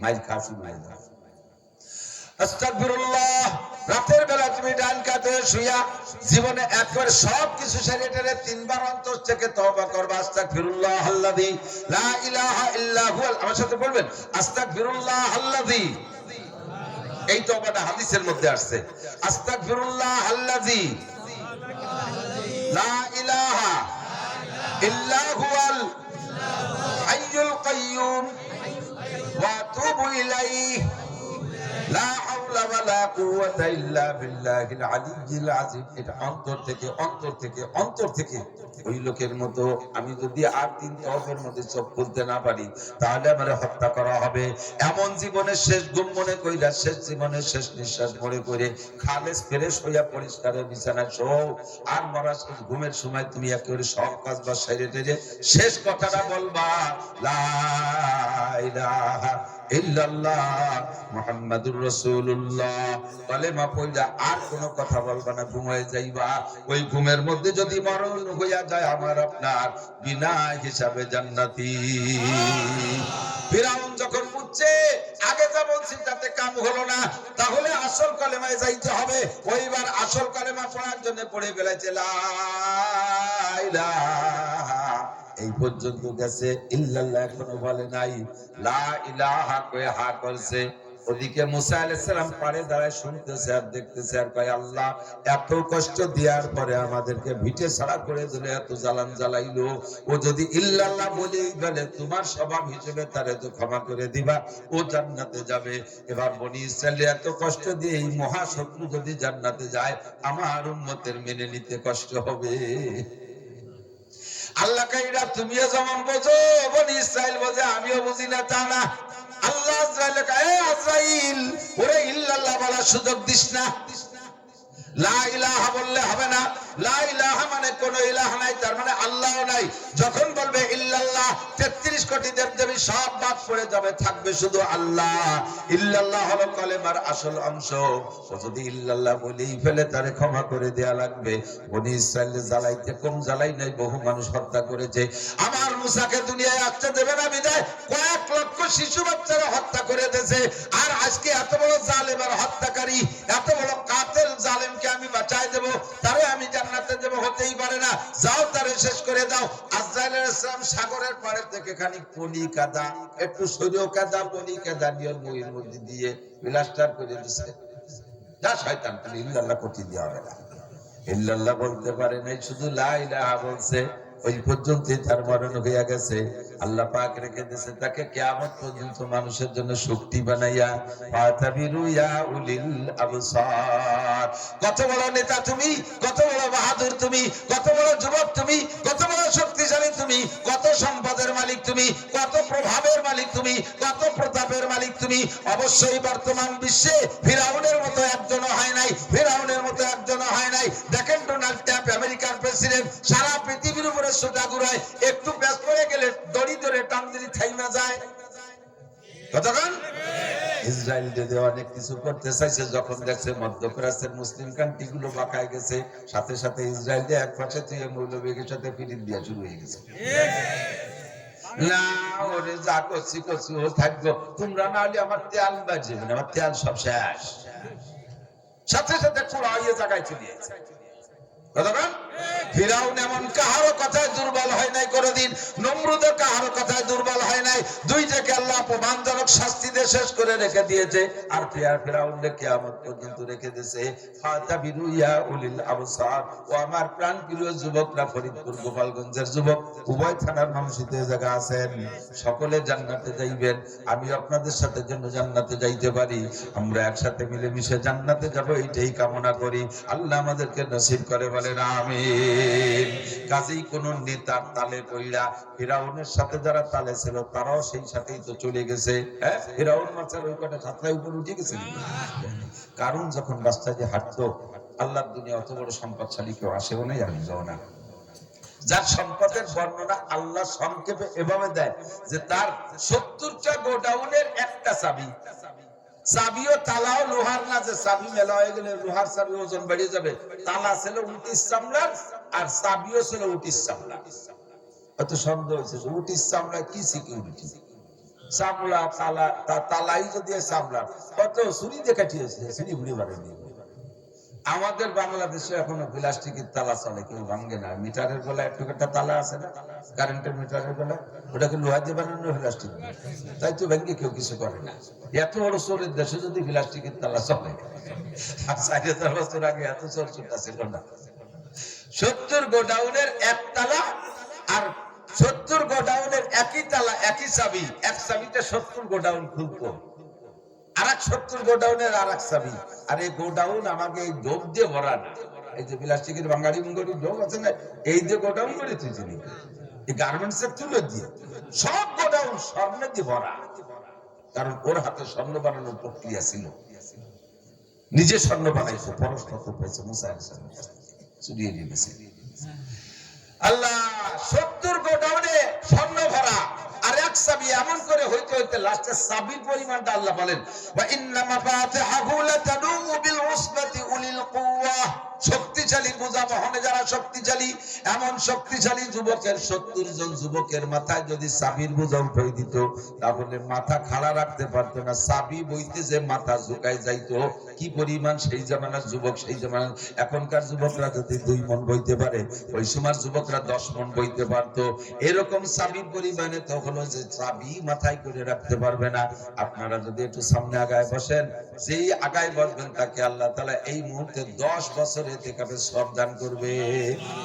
মাইল খাসি মাইল না। আস্তাগফিরুল্লাহ, রাতের বেলা তুমি ডান কাতে শুইয়া জীবনে একবার সবকিছু ছেড়ে টেরে তিনবার অন্তর থেকে তওবা করবা। আস্তাগফিরুল্লাহ আল্লাযী লা ইলাহা ইল্লা হুয়াল, আমার সাথে বলবেন আস্তাগফিরুল্লাহ আল্লাযী। এই তওবাটা হাদিসের মধ্যে আসছে, আস্তাগফিরুল্লাহ আল্লাযী লা ইলাহা ইল্লা হুয়াল হাইয়ুল কাইয়্যুম ওয়া আতুবু ইলাইহি লা হাওলা ওয়ালা কুওয়াতা ইল্লা বিল্লাহিল আলিয়্যিল আযীম। এটা অন্তর থেকে ওই লোকের মতো আমি যদি আর তিন তওবার মধ্যে চোখ খুলতে না পারি, তাহলে আমারে হত্যা করা হবে। এমন জীবনের শেষ ঘুম মনে কইরা, শেষ জীবনের শেষ নিঃশ্বাস মনে করে খালেস ফ্রেশ হইয়া পরিষ্কার বিছানায় শোও, আর মরার ঘুমের সময় তুমি একেবারে সব কাজ বা সেরে টেরে শেষ কথাটা বলবা, লা ইলাহা ইল্লাল্লাহ মুহাম্মাদুর রাসূলুল্লাহ। কালেমা পড়া আর কোন কথা বলবা না, ঘুমায় যাইবা। ওই ঘুমের মধ্যে যদি মরণ হইয়া যায় আমার আপনার, বিনা হিসাবে জান্নাতি। ফিরাউন যখন বুঝছে আগে যা বলছি তাতে কাম হলো না, তাহলে আসল কালেমায় যাইতে হবে, ওইবার আসল কালেমা পড়ার জন্য পড়ে ফেলেছে লা ইলাহা, এই পর্যন্ত গেছে, ইল্লাল্লাহ এখনো বলে নাই, লা ইলাহা কয়ে হা করছে, ওদিকে মুসা আলাইহিস সালাম পাড়ে দাঁড়ায় শুনতেছে আর দেখতেছে আর কয় আল্লাহ এত কষ্ট দেওয়ার পরে আমাদেরকে ভিটে ছাড়া করে দিলে, এত জ্বালান জ্বালাইলো, ও যদি ইল্লাল্লাহ বলেই বলে তোমার স্বভাব হিসেবে তারে তো ক্ষমা করে দিবা, ও জান্নাতে যাবে। এবার বনি ইসরায়েল এত কষ্ট দিয়ে এই মহাশত্রু যদি জান্নাতে যায়, আমার উম্মতের মেনে নিতে কষ্ট হবে। আল্লাহ কাইরা তুমিও যেমন বোঝো, বনি ইসরাইল বোঝে, আমিও বুঝি না তা না। আল্লাহ আজরাইল কয়, আজরাইল ওরে ইল্লাল্লাহ বলার সুযোগ দিস না। লা ইলাহা বললে হবে না। লা ইলাহা মানে কোন ইলাহ নাই, তার মানে আল্লাহ নাই। যখন বলবে ইল্লাল্লাহ, 33 কোটি দেবদেবী সব বাদ পড়ে যাবে, থাকবে শুধু আল্লাহ। ইল্লাল্লাহ হলো কালেমার আসল অংশ। ও যদি ইল্লাল্লাহ বলেই ফেলে তারে ক্ষমা করে দেয়া লাগবে। বনি ইসরাইলের জ্বালাইতে কম জ্বালাই নাই, বহু মানুষ হত্যা করেছে। আমার মুসাকে দুনিয়ায় আসতে দেবে না বিদায় কয়েক লক্ষ শিশু বাচ্চারা হত্যা করে দিয়েছে। আর আজকে এত বড় জালেম আর হত্যাকারী, এত বড় কাতেল জালেমকে আমি বাঁচাই দেব, তারে আমি জান্নাতে দেব, হতেই পারে না। যাও তারে শেষ করে দাও। আজরাইল আলাইহিস সালাম সাগরের পাড়ে থেকে খানিক পনি কাদা, একটু সরিয় কাদা, পনি কাদা নিয়ে বইয়ের মধ্যে দিয়ে প্লাস্টার করে দিছে। যা শয়তান, তুমি ইল্লাল্লাহ করতে দেওয়া হবে না। ইল্লাল্লাহ বলতে পারে নাই, শুধু লা ইলাহা বলছে, ওই পর্যন্তই তার মরণ হয়ে গেছে। আল্লাহ পাক রেখে দিয়েছে তাকে কিয়ামত পর্যন্ত মানুষের জন্য শক্তি বানাইয়া। ফাতাবিরু ইয়া উলিল আবসার। কত বড় নেতা তুমি, কত বড় বাহাদুর তুমি, কত বড় যুবক তুমি, কত বড় শক্তিশালী তুমি, কত সম্পদের মালিক তুমি, কত প্রভাবের মালিক তুমি, কত প্রতাপের মালিক তুমি। অবশ্যই বর্তমান বিশ্বে ফিরাউনের মতো একজনও হয় নাই, ফিরাউনের মতো একজনও হয় নাই। দেখেন ডোনাল্ড ট্রাম্প আমেরিকার প্রেসিডেন্ট, সারা পৃথিবীর উপরে সোজা ঘুরায়, একটু ব্যস্ত হয়ে গেলে দড়ি ধরে টান দিলে থাইমা যায়। কতক্ষণ? ইসরায়েল যদি অনেক কিছু করতে চাইছে, যখন দেখছে মধ্যপ্রাচ্যের মুসলিম কান্ট্রি গুলো বাঁকায় গেছে, সাথে সাথে ইসরায়েল দিয়ে এক পাশে থেকে মৌলবীদের সাথে ফিরিয়ে দেওয়া শুরু হয়ে গেছে। না ওরে যা করছি করছি, ও থাকবো, তোমরা না হলে আমার তেল বাজবে না, আমার তেল সব শেষ। সাথে সাথে চূড়া হয়ে জায়গায় চলে গেছে। ফিরাউন এমন কাহারো কথায় দুর্বল হয় নাই কোনদিন, নমরুদও কাহারো কথায় দুর্বল হয় নাই। দুইটাকে আল্লাহ অপমানজনক শাস্তি দিয়ে শেষ করে রেখে দিয়েছে। আর ফিরাউনকে কিয়ামত পর্যন্ত রেখে দিয়েছে। ফাতাবিরু ইয়া উলিল আবসার। ও আমার প্রাণপ্রিয় যুবকরা, ফরিদপুর গোপালগঞ্জের যুবক, উভয় থানার মানুষিতে জায়গা আছেন, সকলে জান্নাতে যাইবেন। আমি আপনাদের সাথে জন্য জান্নাতে যাইতে পারি, আমরা একসাথে মিলেমিশে জান্নাতে যাব, এইটাই কামনা করি। আল্লাহ আমাদেরকে নসিব করে বলেন আমিন। কাজেই কোন নেতার তালে পইড়া ফিরাউনের সাথে যারা তালে ছিল তারাও সেই সাথেই তো চলে গেছে। হ্যাঁ, ফিরাউন মাছের ওই কটা ছাত্রায় উপরে উঠে গেছে। কারণ যখন রাস্তায় যে হাঁটতো, আল্লাহর দুনিয়া অত বড় সম্পদশালী কেউ আসেও নাই, আসবেও না। যার সম্পদের বর্ণনা আল্লাহ সংক্ষেপে এভাবে দেয় যে তার 70টা গোডাউনের একটা চাবি। চাবিও তালাও লোহার না, যে চাবি মেলা হয়ে গেলে লোহার চাবি ওজন বেড়ে যাবে। তালা ছিল 29 চামড়ার, আর চাবিও ছিল 29 চামড়া। এত সন্দেহ হয়েছে যে 29 চামড়া কি সিকিউরিটি, চামড়া তালা, তালাই যদি চামড়া, কত চুরি দিয়ে কাটিয়েছে, চুরি ঘুরে বাড়েনি। আমাদের বাংলাদেশে এখনো প্লাস্টিকের তালা চলে, কেউ ভাঙ্গে না। মিটারের গলায় একটা তালা আছে না, কারেন্টের মিটারের গলায়, ওটাকে লোহা দিয়ে বানানো, প্লাস্টিক, তাই তো ভেঙ্গে কেউ কিছু করে না। এত বড় চোরের দেশে যদি প্লাস্টিকের তালা চলে, আর 4000 বছর আগে এত চোর চোরটা ছিল না। 70 গোডাউনের এক তালা, আর 70 গোডাউনের একই তালা, একই চাবি, এক চাবিতে 70 গোডাউন খুলতো, আর 70 গোডাউনের আর এক চাবি। আর এই গোডাউন আমাকে এই ডোব দিয়ে ভরা না, এই যে প্লাস্টিকের বাঙালি মুঙ্গরি ডোব আছে না, এই যে গোডাউন করে তুলছি, এই গার্মেন্টস এর তুলে দিয়ে সব গোডাউন স্বর্ণ দিয়ে ভরা। কারণ ওর হাতে স্বর্ণ বানানোর প্রক্রিয়া ছিল, নিজে স্বর্ণ বানাইছে, পরস্পর পেয়েছে, মুসা আলাইহিস সালাম চুরিয়ে নিয়ে গেছে। আল্লাহ 70 গোডাউনে স্বর্ণ ভরা, আর এক চাবি। এমন করে হইতে হইতে লাস্টে চাবির পরিমাণটা আল্লাহ বলেন, ওয়া ইন্না মাফাতিহাহু লাতানু বিল উসবাতি উলিল কুওয়া। শক্তিশালী বোঝা বহনে যারা শক্তিশালী, এমন শক্তিশালী যুবকের 70 জন যুবকের মাথায় যদি চাবির বোঝা উঠে দিত, তাহলে মাথা খাড়া রাখতে পারতো না। চাবি বইতে যে মাথা ঝুঁকায় যাইতো, কি পরিমাণ সেই জামানার যুবক, সেই জামানার। এখনকার যুবকরা যদি 2 মণ বইতে পারে, ওই সময়ের যুবকরা 10 মণ বইতে পারতো। এরকম চাবির পরিমাণে তো হলো যে চাবি মাথায় করে রাখতে পারবে না। আপনারা যদি একটু সামনে আগায় বসেন, যেই আগায় বসবেন তাকে আল্লাহ তাআলা এই মুহূর্তে 10 বছর ইতিকাফের সব দান করবে।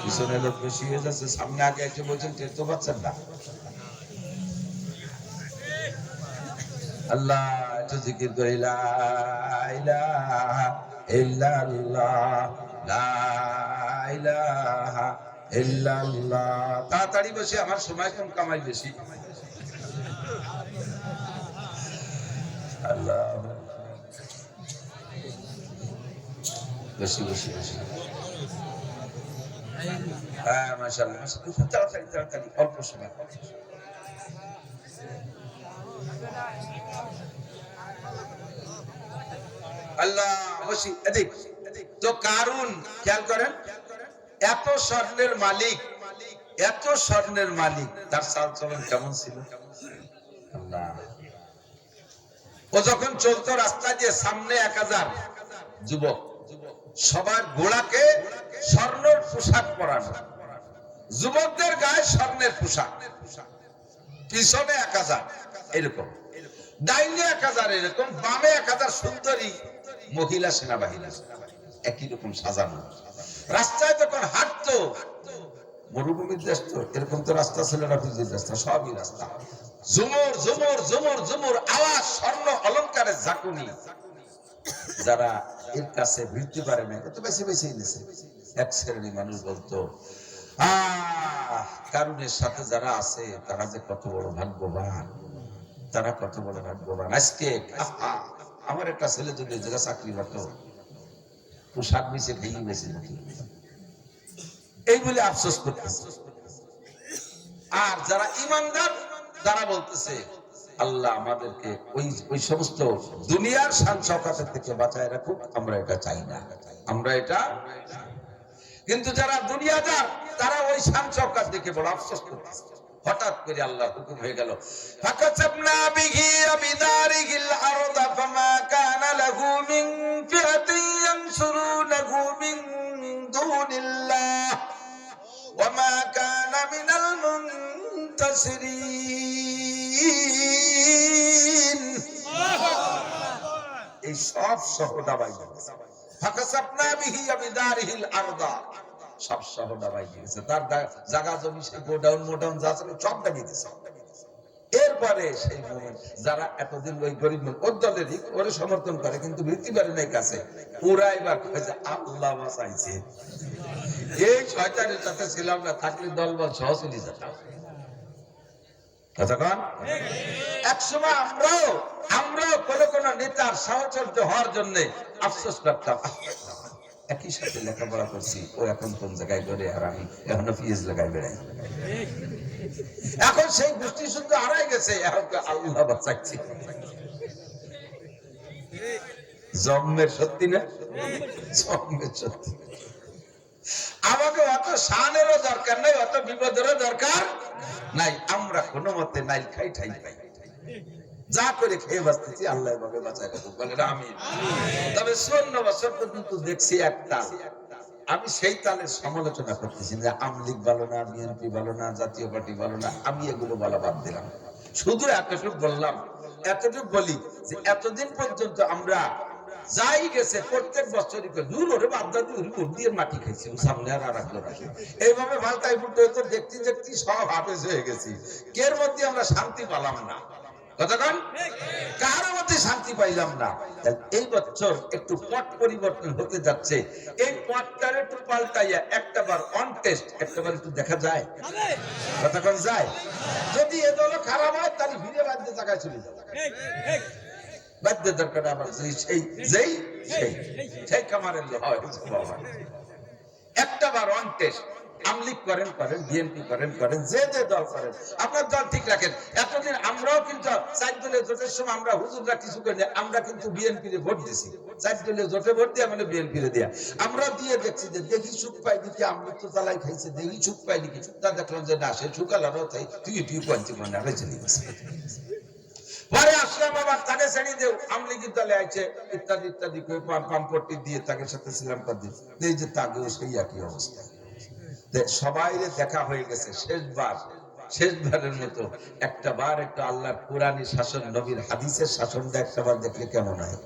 পিছনে লোক বেশি হয়ে যাচ্ছে, সামনে আগে এসে বলছেন, টের তো পাচ্ছেন না। আল্লাহ একটু জিকির করি, লা ইলাহা ইল্লাল্লাহ, লা ইলাহা ইল্লাল্লাহ। তাড়াতাড়ি বসে, আমার সময় কম, কামাই বেশি। আল্লাহ বেশি বেশি বেশি। হ্যাঁ মাশাআল্লাহ, তাড়াতাড়ি তাড়াতাড়ি, অল্প সময়। আল্লাহ বসি এদিক। তো কারুন খেয়াল করেন, এত স্বর্ণের মালিক, এত স্বর্ণের মালিক, তার চাল চলন কেমন ছিল? আল্লাহ, ও যখন চলতো রাস্তা দিয়ে, সামনে 1000 যুবক, সবার গোড়াকে স্বর্ণের পোশাক পরানো, যুবকদের গায়ে স্বর্ণের পোশাক, পিছনে 1000 এরকম, ডাইনে 1000 এরকম, বামে 1000 সুন্দরী মহিলা সেনাবাহিনী, একই রকম সাজানো। রাস্তায় যখন হাঁটতো, মরুভূমির দেশ তো, এরকম তো রাস্তা ছিল না, পিচের রাস্তা, সবই রাস্তা, ঝুমুর ঝুমুর ঝুমুর ঝুমুর আওয়াজ, স্বর্ণ অলংকারের ঝাঁকুনি। যারা এর কাছে ভিড়তে পারে না, তো বেশি বেশি এনেছে। এক শ্রেণী মানুষ বলতো, কারুনের সাথে যারা আছে তারা যে কত বড় ভাগ্যবান, তারা কত বড় ভাগ্যবান। আজকে আমার একটা ছেলে যদি জায়গা চাকরি করতো, পোশাক বেশি ভেঙে বেশি নাকি, এই বলে আফসোস করতেছে। আর যারা ইমানদার, যারা বলতেছে, আল্লাহ আমাদেরকে ওই সমস্ত দুনিয়ার শান শওকতের থেকে বাঁচায় রাখুক, আমরা এটা চাই না, আমরা এটা। কিন্তু যারা দুনিয়াদার, তারা ওই শান শওকত দেখে বড় আফসোস করতেছে। হঠাৎ করে আল্লাহর হুকুম হয়ে গেল, ফাকাসাবনা বিহি বিদারিহিল আরদা ফামা কানা লাহু মিন ফিআতিন ইয়ানসুরুনাহু মিন দুনিল্লাহ ওয়া মা কানা মিনাল মুনতাসিরিন। এই সব শহর দাবাই গেছে, ফাকাসাবনা বিহি বিদারিহিল আরদা, সব শহর দাবাই গেছে, তার জায়গা জমি, সেই গোডাউন মোডাউন যা ছিল সব দাবিয়ে দিয়েছে। এরপরে সেই মোমেন্ট যারা এতদিন ওই গরিব ওর দলেরই ওরে সমর্থন করে, কিন্তু ভিত্তি পারে নাই কাছে, ওরা এবার আল্লাহ বাঁচাইছে, এই শয়তানের সাথে ছিলাম না, থাকলে দলবল সহ চলে যেতাম। একসময় আমরাও কোন নেতার সাহচর্য হওয়ার জন্য আফসোস করতাম, একই সাথে লেখাপড়া করছি, ও এখন কোন জায়গায় করে, আর আমি এখনো পিএস লাগাই বেড়াই। এখন সেই গোষ্ঠী শুধু হারাই গেছে, এখন আল্লাহ বাঁচাচ্ছি। জন্মের সত্যি না, জন্মের সত্যি। আমাকে অত শানেরও দরকার নাই, অত বিপদেরও দরকার নাই। আমরা কোনো মতে নাইল খাই, ঠাই পাই, যা করে খেয়ে বাঁচতেছি, আল্লাহ এভাবে বাঁচায় রাখুক, বলেন আমিন। তবে 54 বছর পর্যন্ত দেখছি একটা, আমি সেই তালের সমালোচনা করতেছি যে আওয়ামী লীগ ভালো না, বিএনপি ভালো না, জাতীয় পার্টি ভালো না, আমি এগুলো বলা বাদ দিলাম। শুধু এতটুকু বললাম, এতটুকু বলি যে এতদিন পর্যন্ত আমরা যাই গেছে প্রত্যেক বছরই দূর ওরে বাপদাদি ভোট দিয়ে মাটি খাইছি, সামনে আর রাখলো রাখে, এইভাবে ভালতাই ফুটতে হতো, দেখতে দেখতে সব হাফেজ হয়ে গেছি। এর মধ্যে আমরা শান্তি পেলাম না, কতক্ষণ কারো মধ্যে শান্তি পাইলাম না। এই বছর একটু পট পরিবর্তন হতে যাচ্ছে, এই পটটার একটু পাল্টাইয়া একটাবার অন টেস্ট, একটাবার একটু দেখা যায়, কতক্ষণ যায়। যদি এ দল খারাপ হয়, তাহলে ভিড়ে বাধ্য জায়গায় চলে যাবে, বাধ্য দরকার আমার সেই কামারের একটাবার অন টেস্ট, আমলিগ করেন করেন, বিএনপি করেন করেন, যে যে দল করেন, আপনার দল ঠিক রাখেন। এতদিন আমরাও কিন্তু 4 দলীয় জোটের সময় আমরা হুজুররা কিছু করি না, আমরা কিন্তু বিএনপি রে ভোট দিছি। 4 দলীয় জোটে ভোট দিয়ে মানে বিএনপি রে দিয়া আমরা দিয়ে দেখছি যে দেখি সুখ পাই নাকি, আমলিগ তো জ্বালাই খাইছে, দেখি সুখ পাই নাকি। তা দেখলাম যে না, সে সুখালারও তাই তুই কোয়ান্টি মানে আরে চলে গেছে। পরে আসলাম আবার তাকে ছেড়ে দেও, আমলিগি দলে আছে ইত্যাদি ইত্যাদি করে পাম্পটি দিয়ে তাকে সাথে ছিলাম দিন, এই যে তাকেও সেই একই অবস্থা। সবাই দেখা হয়ে গেছে, শেষবারের মতো একটা বার একটু আল্লাহর কোরআনী শাসন, নবীর হাদিসের শাসনটা একটা বার দেখলে কেমন হয়?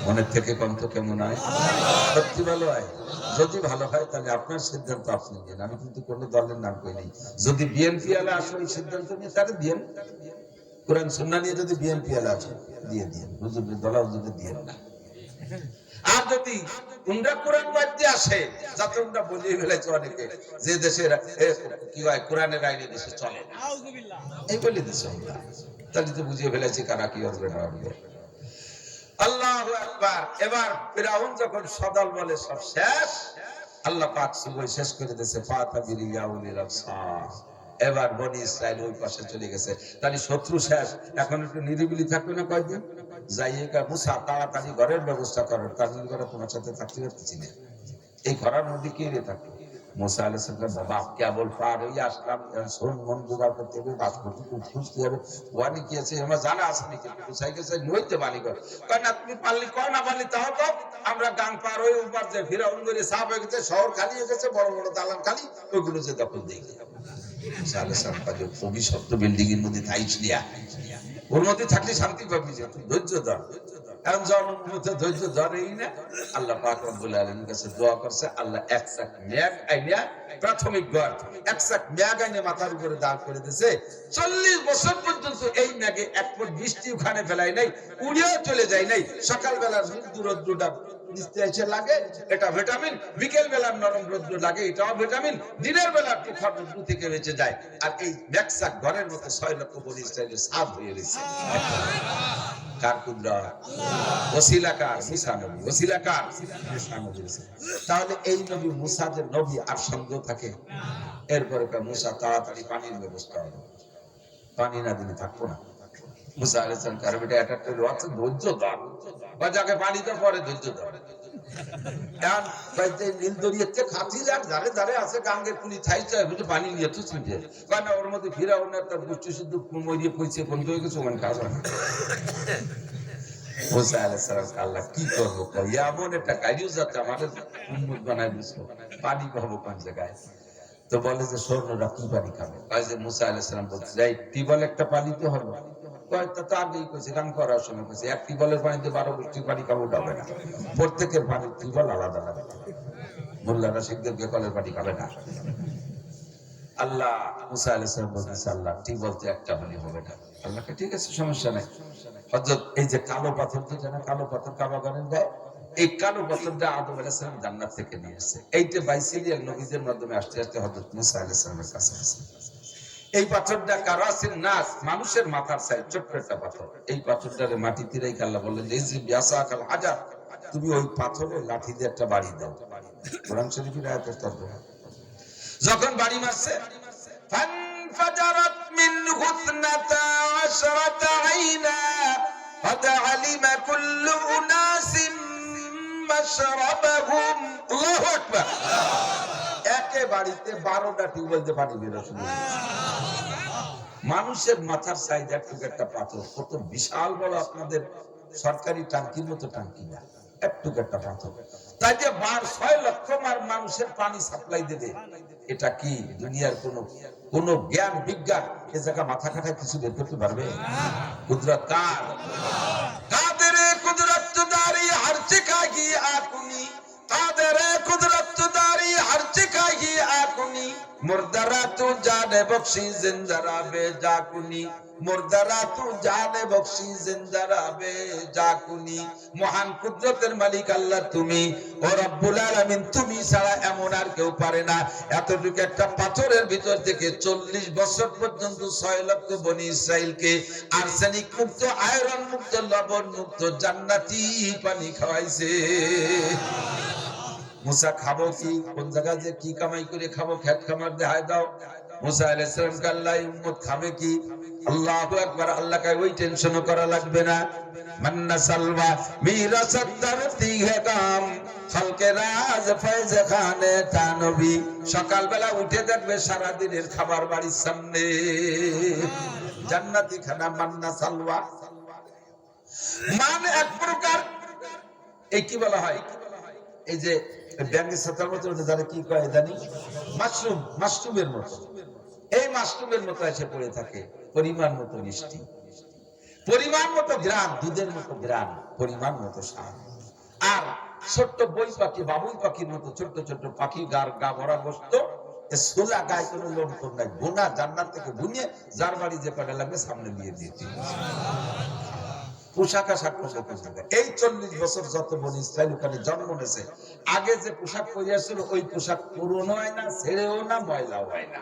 মনের থেকে কন্ত কেমন হয়? সত্যি ভালো হয়। যদি ভালো হয় তাহলে আপনার সিদ্ধান্ত আপনি নেন, আমি কিন্তু কোনো দলের নাম কই নাই। যদি বিএনপি আলা আসলে সিদ্ধান্ত নিয়ে তাহলে দিয়েন, কোরআন সুন্নাহ নিয়ে যদি বিএনপি আলা আছে দিয়ে দিয়েন, হুজুরের দলা হুজুরে দিয়েন না। আর যদি উনরা কোরআন বাদ দিয়ে আসে, যাতে উনরা বলিয়ে ফেলেছে অনেকে যে দেশের কি হয় কোরআনের আইনে দেশে চলে না, এই বলে দিচ্ছে আমরা, তাহলে তো বুঝিয়ে ফেলেছি কারা কি হবে না হবে। আল্লাহু আকবার। এবার ফিরাউন যখন সদল বলে সব শেষ, আল্লাহ পাক সুবহ শেষ করে দিয়েছে ফাতাবিল ইয়াউলিল আবসার। এবার বনি ইসরাইল ওই পাশে চলে গেছে, তাহলে শত্রু শেষ, এখন একটু নিরিবিলি থাকবে না কয়েকদিন। যাইয়ে মুসা তাড়াতাড়ি ঘরের ব্যবস্থা করেন, কারণ করে তোমার সাথে থাকতে পারতেছি না, এই ঘরের মধ্যে কে রে থাকবে। মুসা আলাইহিস সালাম বাবা কেবল পার হয়ে আসলাম, শোন মন জোগাড় করতে হবে, রাজপতি খুঁজতে হবে, ওয়ানি কি আছে আমার জানা আছে নাকি, কোথায় গেছে নইতে বানি কর, কারণ না তুমি পারলি কর, না পারলি তাও তো আমরা গাং পার হয়ে উপর যে ফিরাউন করে সাফ হয়ে গেছে, শহর খালি হয়ে গেছে, বড় বড় দালান খালি, ওইগুলো যে দখল দিয়ে গেছে। মুসা আলাইহিস সালাম কাজে অভিশপ্ত বিল্ডিং এর মধ্যে থাইস নিয়া, ওর মধ্যে থাকলে শান্তি পাবি, যে ধৈর্য ধর। এখন ধৈর্য ধরেই না, আল্লাহ পাক রব্বুল আলামিনের কাছে দোয়া করছে, আল্লাহ এক চাক মেঘ আইনা, প্রাথমিক ঘর এক চাক মেঘ আইনে মাথার উপরে দাঁড় করে দিয়েছে। 40 বছর পর্যন্ত এই মেঘে এক ফুট বৃষ্টি ওখানে ফেলাই নাই, উড়িয়েও চলে যায় নাই। সকালবেলার রৌদ্রটা নিচে এসে লাগে, এটা ভিটামিন, বিকেল বেলার নরম রৌদ্র লাগে, এটাও ভিটামিন, দিনের বেলা তুফান রৌদ্র থেকে বেঁচে যায়। আর এই মেঘসাক ঘরের মতো 6 লক্ষ বনি ইসরাইলের সাফ হয়ে রয়েছে। কার কুদরত? ওসিলা কার? মুসা নবী। ওসিলা কার? মুসা নবী। তাহলে এই নবী মুসা যে নবী আর সন্দেহ থাকে? এরপরে মুসা তাড়াতাড়ি পানির ব্যবস্থা হবে, পানি না দিলে থাকবো না। মুসা আলাইহিস সালাম কার বেটা এটা একটা আছে ধৈর্য ধর, বা যাকে পানি তো পরে ধৈর্য ধর। এখন বাইতে নীল দরিয়াতে খাতি যার ধারে ধারে আছে গাঙ্গের পুলি থাইছে, বুঝে পানি নিয়ে তো ছুটে, কারণ ওর মধ্যে ফিরাউন একটা গোষ্ঠী শুদ্ধ মরিয়ে পড়ছে, বন্ধ হয়ে গেছে, ওখানে কাজ হয় না। মুসা আলাইহিস সালাম আল্লাহ কি করবো, এমন একটা কাজও যাতে আমাদের উম্মত বানায় দিছো, পানি পাবো কোন জায়গায়? তো বলে যে স্বর্ণরা কি পানি খাবে? যে মুসা আলাইহিস সালাম বলছে যাই টিবল একটা পানি তো হবে, কয়েকটা তো আগেই কইছে, গান করার সময় কইছে এক টিবলের পানিতে 12 বৃষ্টির পানি খাবো হবে না, প্রত্যেকের পানির টিবল আলাদা আলাদা, মোল্লারা শিখদেরকে কলের পানি খাবে না। আল্লাহ মুসা আলাইহিস সালাম বলছে আল্লাহ টিবল তো একটা পানি হবে না। আল্লাহকে ঠিক আছে, সমস্যা নাই। হযরত এই যে কালো পাথর, যেটা না কালো পাথর কাবা ঘরের গায়ে, এই কালো পাথরটা আদম আলাইহিস সালাম জান্নাত থেকে নিয়ে এসেছে। এইটা বাইসিরিয়াল নবীদের মাধ্যমে আসতে আসতে হযরত মুসা আলাইহিস সালামের কাছে আসে। এই পাথরটা কারাসিন নাস, মানুষের মাথার সাইজ, ছোট্ট একটা পাথর। এই পাথরটারে মাটিতে রেখে আল্লাহ বললেন ইজি বিয়াসাকাল হাজার, তুমি ওই পাথরের লাঠি দিয়ে একটা বাড়ি দাও। কোরআন শরীফের আয়াতের তর্জমা। যখন বাড়ি মারছে, ফানফাজারাত মিনহু 12 আইনা قد علم كل أناس مشربهم। আল্লাহু আকবার। একে বাড়িতে 12টা টিউবওয়েলতে পানি বের হচ্ছে। মানুষের মাথার সাইজ একটা পাথর, কত বিশাল বড়, আপনাদের সরকারি টাঙ্কির মতো টাঙ্কি না, একটু একটা পাথর। তাই যে 6 লক্ষ মানুষের পানি সাপ্লাই দেবে, এটা কি দুনিয়ার কোন জ্ঞান বিজ্ঞান এ জায়গা মাথা খাটায় কিছু বের করতে পারবে? কুদরত কার? কাদের কুদরত দারি হর চিকাগি আকুনি, কাদের কুদরত দারি হর চিকাগি আকুনি, মুর্দারা তু জানে বখশি জিন্দারা বে জাকুনি, মুর্দারা তু জানে বখশি জিন্দারা বে জাকুনি। মহান কুদরতের মালিক আল্লাহ তুমি, ও রব্বুল আলামিন, তুমি ছাড়া এমন আর কেউ পারে না। এতটুকু একটা পাথরের ভিতর থেকে 40 বছর পর্যন্ত 6 লক্ষ বনি ইসরাইলকে আর্সেনিক মুক্ত, আয়রন মুক্ত, লবণ মুক্ত জান্নাতি পানি খাওয়াইছে। মুসা খাবো কি, কোন জায়গায় যে কি কামাই করে খাবো, খেত খামার দেখায় দাও। মুসা আলাইহিস সালাম কে আল্লাহ উম্মত খাবে কি? আল্লাহু আকবার। আল্লাহ কয় ওই টেনশনও করা লাগবে না। মান্না সালওয়া মেরা সত্তর তিহে কাম খালকে রাজ ফয়জ খানে তানবী। সকালবেলা উঠে দেখবে সারা দিনের খাবার বাড়ির সামনে, জান্নাতি খানা। মান্না সালওয়া মানে এক প্রকার, এই কি বলা হয়, এই যে ব্যাঙের ছাতার মতো যারা কি কয় জানি, মাশরুম, মাশরুমের মতো। এই মাশরুমের মতো এসে পড়ে থাকে, পরিমাণ মতো মিষ্টি, পরিমাণ মতো গ্রাম, দুধের মতো গ্রাম, পরিমাণ মতো স্বাদ। আর ছোট্ট বই পাখি, বাবুই পাখির মতো ছোট্ট ছোট্ট পাখি, গা ভরা গোস্ত, সোলা গায়ে কোনো লোন তোর নাই, বোনা জান্নাত থেকে বুনিয়ে যার বাড়ি যে কটা লাগবে সামনে দিয়ে দিয়েছি। পোশাক আশাক এই 40 বছর যত বনি ইসরাইল ওখানে জন্ম নিয়েছে, আগে যে পোশাক পরিয়াছিল ওই পোশাক পুরনো হয় না, ছেড়েও না, ময়লাও হয় না।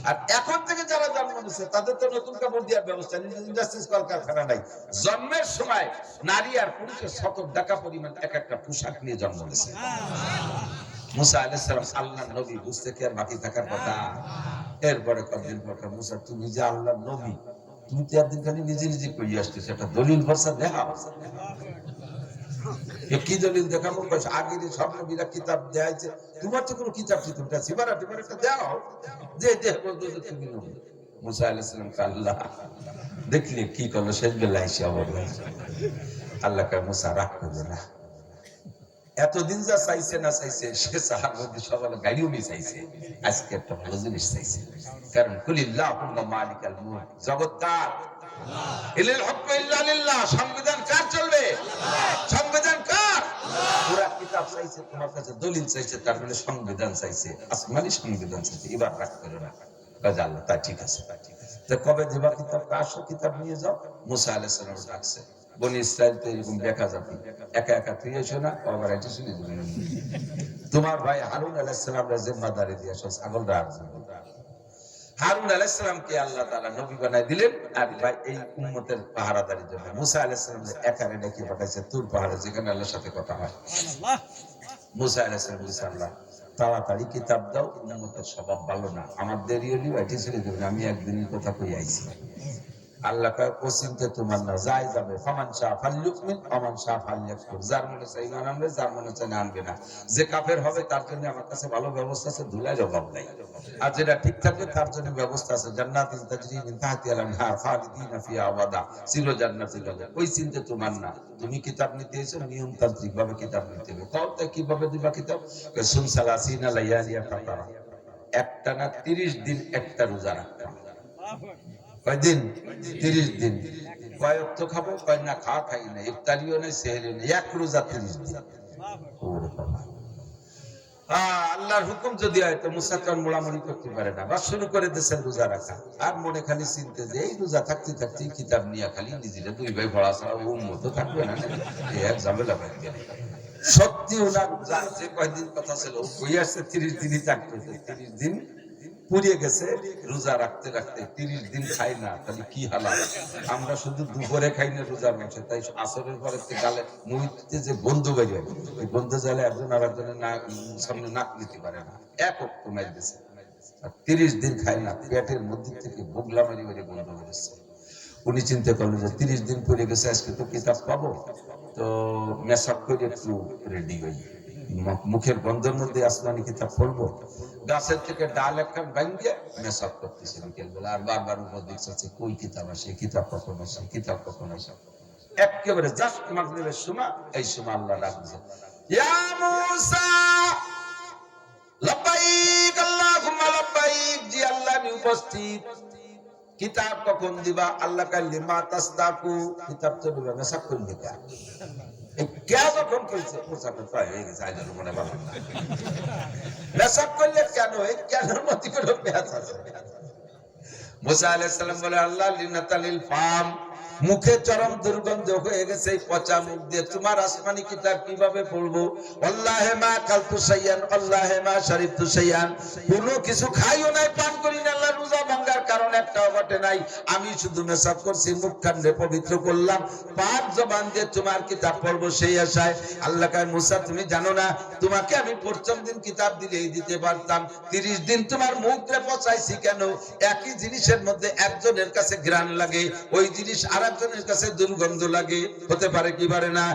আর এখন থেকে যারা জন্ম নিয়েছে তাদের তো নতুন কাপড় দেওয়ার ব্যবস্থা, ইন্ডাস্ট্রিজ কলকারখানা নাই। জন্মের সময় নারী আর পুরুষের শতক টাকা পরিমাণ এক একটা পোশাক নিয়ে জন্ম নিয়েছে। মুসা আলাইহিস সালাম আল্লাহর নবী, বুঝতে কি আর বাকি থাকার কথা? এরপরে কয়েকদিন পর মুসা, তুমি যে আল্লাহর নবী, তুমি তো একদিন খালি নিজে নিজে কই আসতেছ, একটা দলিল ভরসা দেখাও। কি দলিল দেখাবো? আগের সব নবীরা কিতাব দেয়াইছে, তোমার তো কোনো কিতাব টিতাবটা সিবারা টিবারাটা দাও যে তুমি নবী। মুসা আলাইহিস সালাম আল্লাহ দেখলি কি করলো, শেষ বেলায় এসে অবদান। আল্লাহ কয় মুসা রাগ করবে না, এতদিন যা চাইছে না চাইছে, সে চাহার মধ্যে সকালে গাড়িও নিয়ে চাইছে, আজকে একটা ভালো জিনিস চাইছে। কারণ কুলিল্লাহুম্মা মালিকাল মুলক, জগৎ কার? ইলিল হুকমু ইল্লা লিল্লাহ। সংবিধান কার চলবে? সংবিধান কার? পুরা কিতাব চাইছে তোমার কাছে, দলিল চাইছে, তার মানে সংবিধান চাইছে, আসমানি সংবিধান চাইছে। এবার রাগ করো না, কাজে আল্লাহ তা ঠিক আছে, তা ঠিক আছে। তো কবে দিবা কিতাব? আসো কিতাব নিয়ে যাও। মুসা আলাইহিস সালাম ডাকছে, বনি ইসরাইল তো এরকম দেখা যাবে, একা একা তুই এসো না, আবার এটা শুনে তোমার ভাই হারুন আলাইহিস সালামের জিম্মাদারি দিয়ে আসো, ছাগল রাখবেন। হারুন আলাইহিস সালামকে আল্লাহ তাআলা নবী বানায় দিলেন, আর ভাই এই উম্মতের পাহারাদারির জন্য মুসা আলাইহিস সালাম একা ডেকে পাঠাইছে তুর পাহাড়ে, যেখানে আল্লাহর সাথে কথা হয়। সুবহানাল্লাহ। মুসা আলাইহিস সালাম বলেছে, আল্লাহ তাড়াতাড়ি কিতাব দাও, উম্মতের স্বভাব ভালো না, আমার দেরি হলেও এটি ছেড়ে দেবেন, আমি একদিনের কথা কই আইছি। আল্লাহ কয় ও চিন্তা তোমার না, যাই যাবে। ফামান শাহ ফালইউমিন ফামান শাহ ফালইয়াকফুর, যার মনে চাই ঈমান আনবে, যার মনে চাই না আনবে না। যে কাফের হবে তার জন্য আমার কাছে ভালো ব্যবস্থা আছে, ধুলার অভাব নাই। আর যেটা ঠিক থাকবে তার জন্য ব্যবস্থা আছে, জান্নাতিন তাজরি মিন তাহতিহাল আনহার খালিদিনা ফিহা আবাদা, চির জান্নাতি হবে। ওই চিন্তা তোমার না, তুমি কিতাব নিতে এসো নিয়মতান্ত্রিক ভাবে কিতাব নিতে হবে। কত কিভাবে দিবা কিতাব? সুন সালাসিনা লাইয়ালিয়া ফাতারা, একটানা 30 দিন একটা রোজা রাখবা। কয়দিন? 30 দিন। কয় ওয়াক্ত খাবো? কয় না খাওয়া খাই না, ইফতারিও নেই, সেহরিও নেই, এক রোজা 30 দিন। আল্লাহর হুকুম যদি হয় তো মুসা তো মোড়ামুড়ি করতে পারে না, বা শুরু করে দেশের রোজা রাখা। আর মনে খালি চিনতে যে এই রোজা থাকতে থাকতে কিতাব নিয়ে খালি নিজেরা দুই ভাই পড়া ছাড়া উম্মত থাকবে না, এক ঝামেলা পাই গেল। সত্যি ওনার যে কয়দিন কথা ছিল ওই আসছে 30 দিনই থাকতে, 30 দিন পুড়িয়ে গেছে রোজা রাখতে রাখতে। 30 দিন খাই না, তাহলে কি হালাল। আমরা শুধু দুপুরে খাই না রোজার মাংস, তাই আসরের পরে গালে মুহিতে যে বন্ধু বেরিয়ে, ওই বন্ধু জালে একজন আর একজনের সামনে নাক নিতে পারে না, এক কমাই দিয়েছে। 30 দিন খাই না, পেটের মধ্যে থেকে বোগলা মারি মারি বন্ধ করেছে। উনি চিন্তা করলেন যে 30 দিন পরে গেছে, আজকে তো কিতাব পাবো, তো মেসাক করে একটু রেডি হই, মুখের বন্ধের মধ্যে আসমানি কিতাব পড়বো। গাছের থেকে ডাল একটা ভাঙিয়ে মেসাক করতেছে বিকেলবেলা, আর বারবার উপর দেখছে কই কিতাব আসে, কিতাব কখন আসে, কিতাব কখন আসে। একেবারে জাস্ট মাগরিবের সময়, এই সময় আল্লাহ ডাকছে, ইয়া মুসা লাব্বাইক আল্লাহুম্মা লাব্বাইক, জি আল্লাহ আমি উপস্থিত। কিতাব কখন দিবা? আল্লাহ কাল্লি মা তাসদাকু, কিতাব তো দিবা, মেসাক করলি কা এই কে যখন কইছে মুসাফির পায় হয়ে গেছে, আইলো মনে ভালো না মেসাক করলে কেন, এই কেনর মধ্যে কোনো পেঁয়াজ আছে। মুসা আলাইহিস সালাম বলে, আল্লাহ লিনাতালিল ফাম, মুখে চরম দুর্গন্ধ হয়ে গেছে, এই পচা মুখ দিয়ে তোমার আসমানি কিতাব কিভাবে পড়বো? আল্লাহে মা কালতু শাইয়ান আল্লাহে মা শারিবতু শাইয়ান, কোনো কিছু খাইও নাই, পান করি না, আল্লাহ রোজা ভাঙার কারণে একটাও ঘটে নাই। আমি শুধু মেসাব করছি, মুখ কান্ডে পবিত্র করলাম, পাক জবান দিয়ে তোমার কিতাব পড়বো সেই আশায়। আল্লাহ কয় মুসা তুমি জানো না, তোমাকে আমি প্রথম দিন কিতাব দিলেই দিতে পারতাম, 30 দিন তোমার মুখে পচাইছি কেন? একই জিনিসের মধ্যে একজনের কাছে ঘ্রাণ লাগে, ওই জিনিস আরেকজনের কাছে দুর্গন্ধ লাগে। হতে পারে কি পারে না?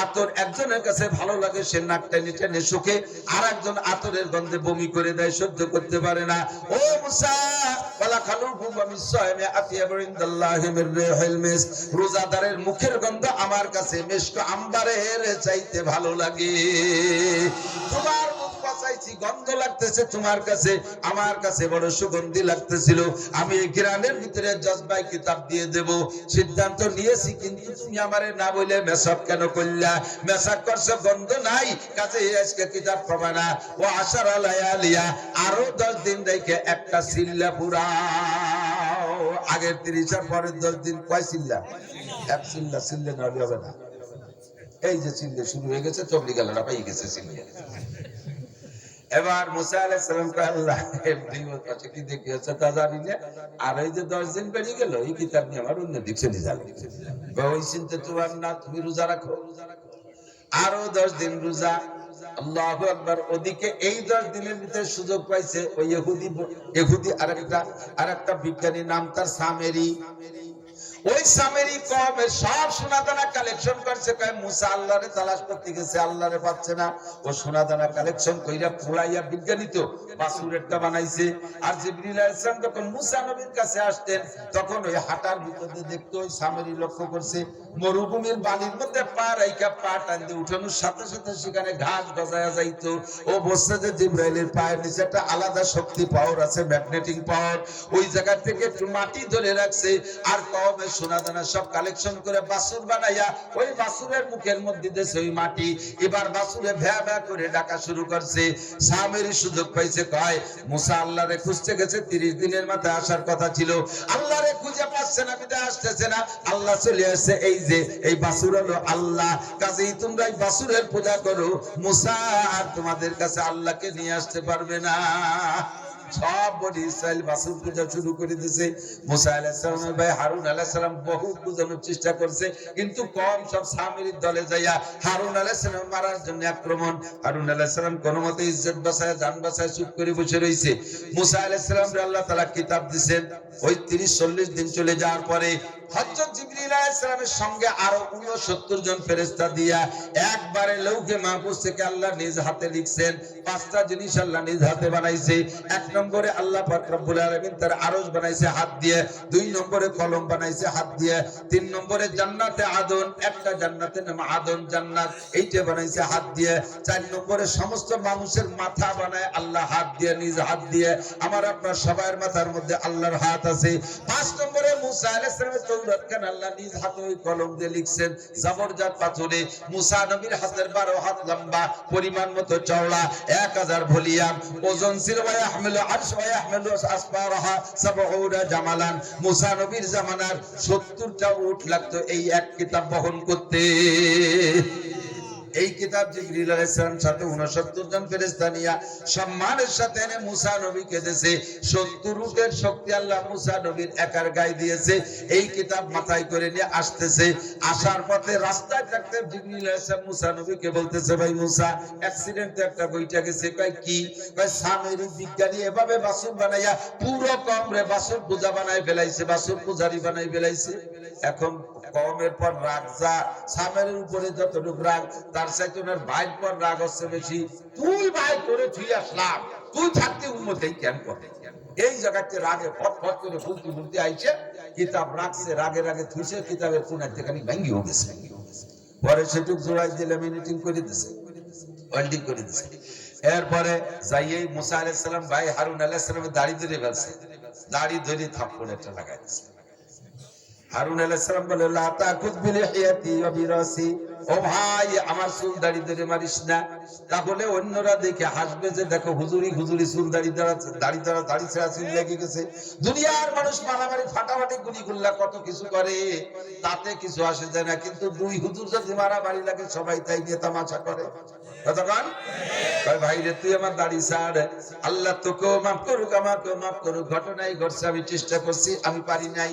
আতর একজনের কাছে ভালো লাগে, সে নাক টেনে টেনে শুকে, আর একজন আতরের গন্ধে বমি করে দেয়, সহ্য করতে পারে না। ও মুসা ওয়ালা খালুকুম বিসাইমি আতিয়াবু ইনদাল্লাহি মির রিহিল মিস, রোজাদারের মুখের গন্ধ আমার কাছে মিশক আম্বারের চাইতে ভালো লাগে। তোমার মুখ পচাইছি, গন্ধ লাগতেছে তোমার কাছে, আমার কাছে বড় সুগন্ধি লাগতেছিল। আমি এই গ্রানের ভিতরে জজবাই কিতাব দিয়ে দেব সিদ্ধান্ত নিয়েছি, কিন্তু তুমি আমারে না বলে মেসাব কেন করলা? মেসাব করছো গন্ধ নাই, কাছে আজকে কিতাব পাবা না। ও আশারা লায়ালিয়া, আরো 10 দিন রেখে একটা সিল্লা পুরাও। আগের 30 আর পরের 10 দিন কয় সিল্লা? এক সিল্লা। সিল্লে না হলে হবে না। এই যে সিল্লে শুরু হয়ে গেছে, তবলিগালারা পাই গেছে সিল্লে। এবার মুসা আলাইহিস সালাম কে আল্লাহ এমনিও কাছে কি দেখিয়েছে তা জানি না, আর এই যে 10 দিন বেরিয়ে গেল, এই কিতাব নিয়ে আমার অন্য দিকে চলে যাবে। ওই চিন্তা তোমার না, তুমি রোজা রাখো, আরো 10 দিন রোজা। আল্লাহু আকবার। ওদিকে এই 10 দিনের ভিতরে সুযোগ পাইছে ওই ইহুদি আরেকটা বিজ্ঞানী, নাম তার সামেরি। ওই সামেরি কওমের সব সোনাদানা কালেকশন করছে, কয় মুসা আল্লাহরে তালাশ করতে গেছে, আল্লাহরে পাচ্ছে না। ও সোনাদানা কালেকশন কইরা পুরাইয়া, বিজ্ঞানী তো বাসুরেরটা বানাইছে। আর জিবরিল আলাইহিস সালাম যখন মুসা নবীর কাছে আসতেন, তখন ওই হাটার ভিতরে দেখতো, ওই সামেরি লক্ষ্য করছে মরুভূমির বালির মধ্যে পা রাইখা পা টান দিয়ে উঠানোর সাথে সাথে সেখানে ঘাস গজায়া যাইতো। ও বলছে যে জিবরাইলের পায়ের নিচে একটা আলাদা শক্তি পাওয়ার আছে, ম্যাগনেটিক পাওয়ার। ওই জায়গা থেকে একটু মাটি ধরে রাখছে, আর কওমের সোনাদানা সব কালেকশন করে বাসুর বানাইয়া ওই বাসুরের মুখের মধ্যে দিয়েছে ওই মাটি। এবার বাসুরে ভ্যা ভ্যা করে ডাকা শুরু করছে। সামেরি সুযোগ পাইছে, কয় মুসা আল্লাহরে খুঁজতে গেছে, 30 দিনের মাথায় আসার কথা ছিল, আল্লাহরে খুঁজে পাচ্ছে না, বিদায় আসতেছে না। আল্লাহ চলে আসছে, এই যে এই বাসুর হলো আল্লাহ, কাজেই তোমরা এই বাসুরের পূজা করো। মুসা আর তোমাদের কাছে আল্লাহকে নিয়ে আসতে পারবে না। সব বনি ইসরাইল বাসুর পূজা শুরু করে দিয়েছে। মুসা আলাইহিস সালামের ভাই হারুন আলাইহিস সালাম বহু বোঝানোর চেষ্টা করছে, কিন্তু কম সব সামেরির দলে যাইয়া হারুন আলাইহিস সালাম মারার জন্য আক্রমণ। হারুন আলাইহিস সালাম কোনমতে ইজ্জত বাঁচায়, জান বাঁচায় চুপ করে বসে রইছে। মুসা আলাইহিস সালামকে আল্লাহ তাআলা কিতাব দিবেন। ওই 30-40 দিন চলে যাওয়ার পরে হযরত জিবরিল আলাইহিস সালামের সঙ্গে আরো 69 জন ফেরেশতা দিয়া একবারে লৌহে মাহফুজ থেকে আল্লাহ নিজ হাতে লিখছেন। 5টা জিনিস আল্লাহ নিজ হাতে বানাইছে। 1 নম্বরে আল্লাহ পাক রব্বুল আলামিন তার আরশ বানাইছে হাত দিয়ে, 2 নম্বরে কলম বানাইছে হাত দিয়ে, 3 নম্বরে জান্নাতে আদন, একটা জান্নাতের নাম আদন জান্নাত, এইটা বানাইছে হাত দিয়ে, 4 নম্বরে সমস্ত মানুষের মাথা বানায় আল্লাহ হাত দিয়ে, নিজ হাত দিয়ে। আমার আপনার সবার মাথার মধ্যে আল্লাহর হাত আছে। 5 নম্বরে মুসা আলাইহিস সালামের তৌরাত খান আল্লাহ নিজ হাতে ওই কলম দিয়ে লিখছেন জাবরজাত পাথরে। মুসা নবীর হাতের 12 হাত লম্বা, পরিমাণ মতো চওড়া, 1000 ভলিউম ওজন ছিল। ওয়া ইয়াহমিলু আরশ ওয়া ইয়াহমিলু আসফারাহা 70 জামালান। মুসা নবীর জামানার 70টা উট লাগতো এই এক কিতাব বহন করতে। এই কিতাব জিবরিল আলাইহিস সালাম সাথে 69 জন ফেরেশতা নিয়া সম্মানের সাথে এনে মুসা নবীকে দিয়েছে। 70 উটের শক্তি আল্লাহ মুসা নবীর একার গায়ে দিয়েছে। এই কিতাব মাথায় করে নিয়ে আসতেছে। আসার পথে রাস্তায় থাকতে জিবরিল আলাইহিস সালাম মুসা নবীকে বলতেছে, ভাই মুসা, অ্যাক্সিডেন্টে একটা বইটা গেছে। কয় কি? কয় সামেরি বিজ্ঞানী এভাবে বাসুর বানাইয়া পুরো কমরে বাসুর পূজা বানাই ফেলাইছে, বাসুর পূজারি বানাই ফেলাইছে। এখন কওমের পর রাগ, যা সামেরের উপরে যতটুকু রাগ, তার চাইতে ওনার ভাইয়ের পর রাগ হচ্ছে বেশি। তুই ভাই করে তুই আসলাম, তুই থাকতে উম্মতেই কেন করে? এই জায়গাতে রাগে ফটফট করে ফুলতে আইছে, কিতাব রাখছে, রাগে রাগে থুইছে, কিতাবের কোনার থেকে ভাঙ্গিও গেছে। পরে সেটুক জোড়াই দিলে মিটিং করে দিছে, ওয়েল্ডিং করে দিছে। এরপরে যাইয়েই মুসা আলাইহিস সালাম ভাই হারুন আলাইহিস সালামের দাড়ি ধরে ফেলছে, দাড়ি ধরে থাপ্পড় একটা লাগাই দিছে। হারুন আলাইহিস সালাম বলে, লা তাকুদ বিলিহিয়াতি ওয়া বিরাসি, ও ভাই আমার চুল দাড়ি ধরে মারিস না, তাহলে অন্যরা দেখে হাসবে যে দেখো হুজুরি হুজুরি চুল দাড়ি ছেঁড়া চুল লেগে গেছে। দুনিয়ার মানুষ মারামারি ফাটাফাটি গুলিগুল্লা কত কিছু করে, তাতে কিছু আসে যায় না, কিন্তু দুই হুজুর যদি মারামারি লাগে সবাই তাই নিয়ে তামাশা করে। কতক্ষণ? ভাই রে তুই আমার দাড়ি ছাড়, আল্লাহ তোকেও মাফ করুক আমাকেও মাফ করুক, ঘটনাই ঘটছে, আমি চেষ্টা করছি, আমি পারি নাই।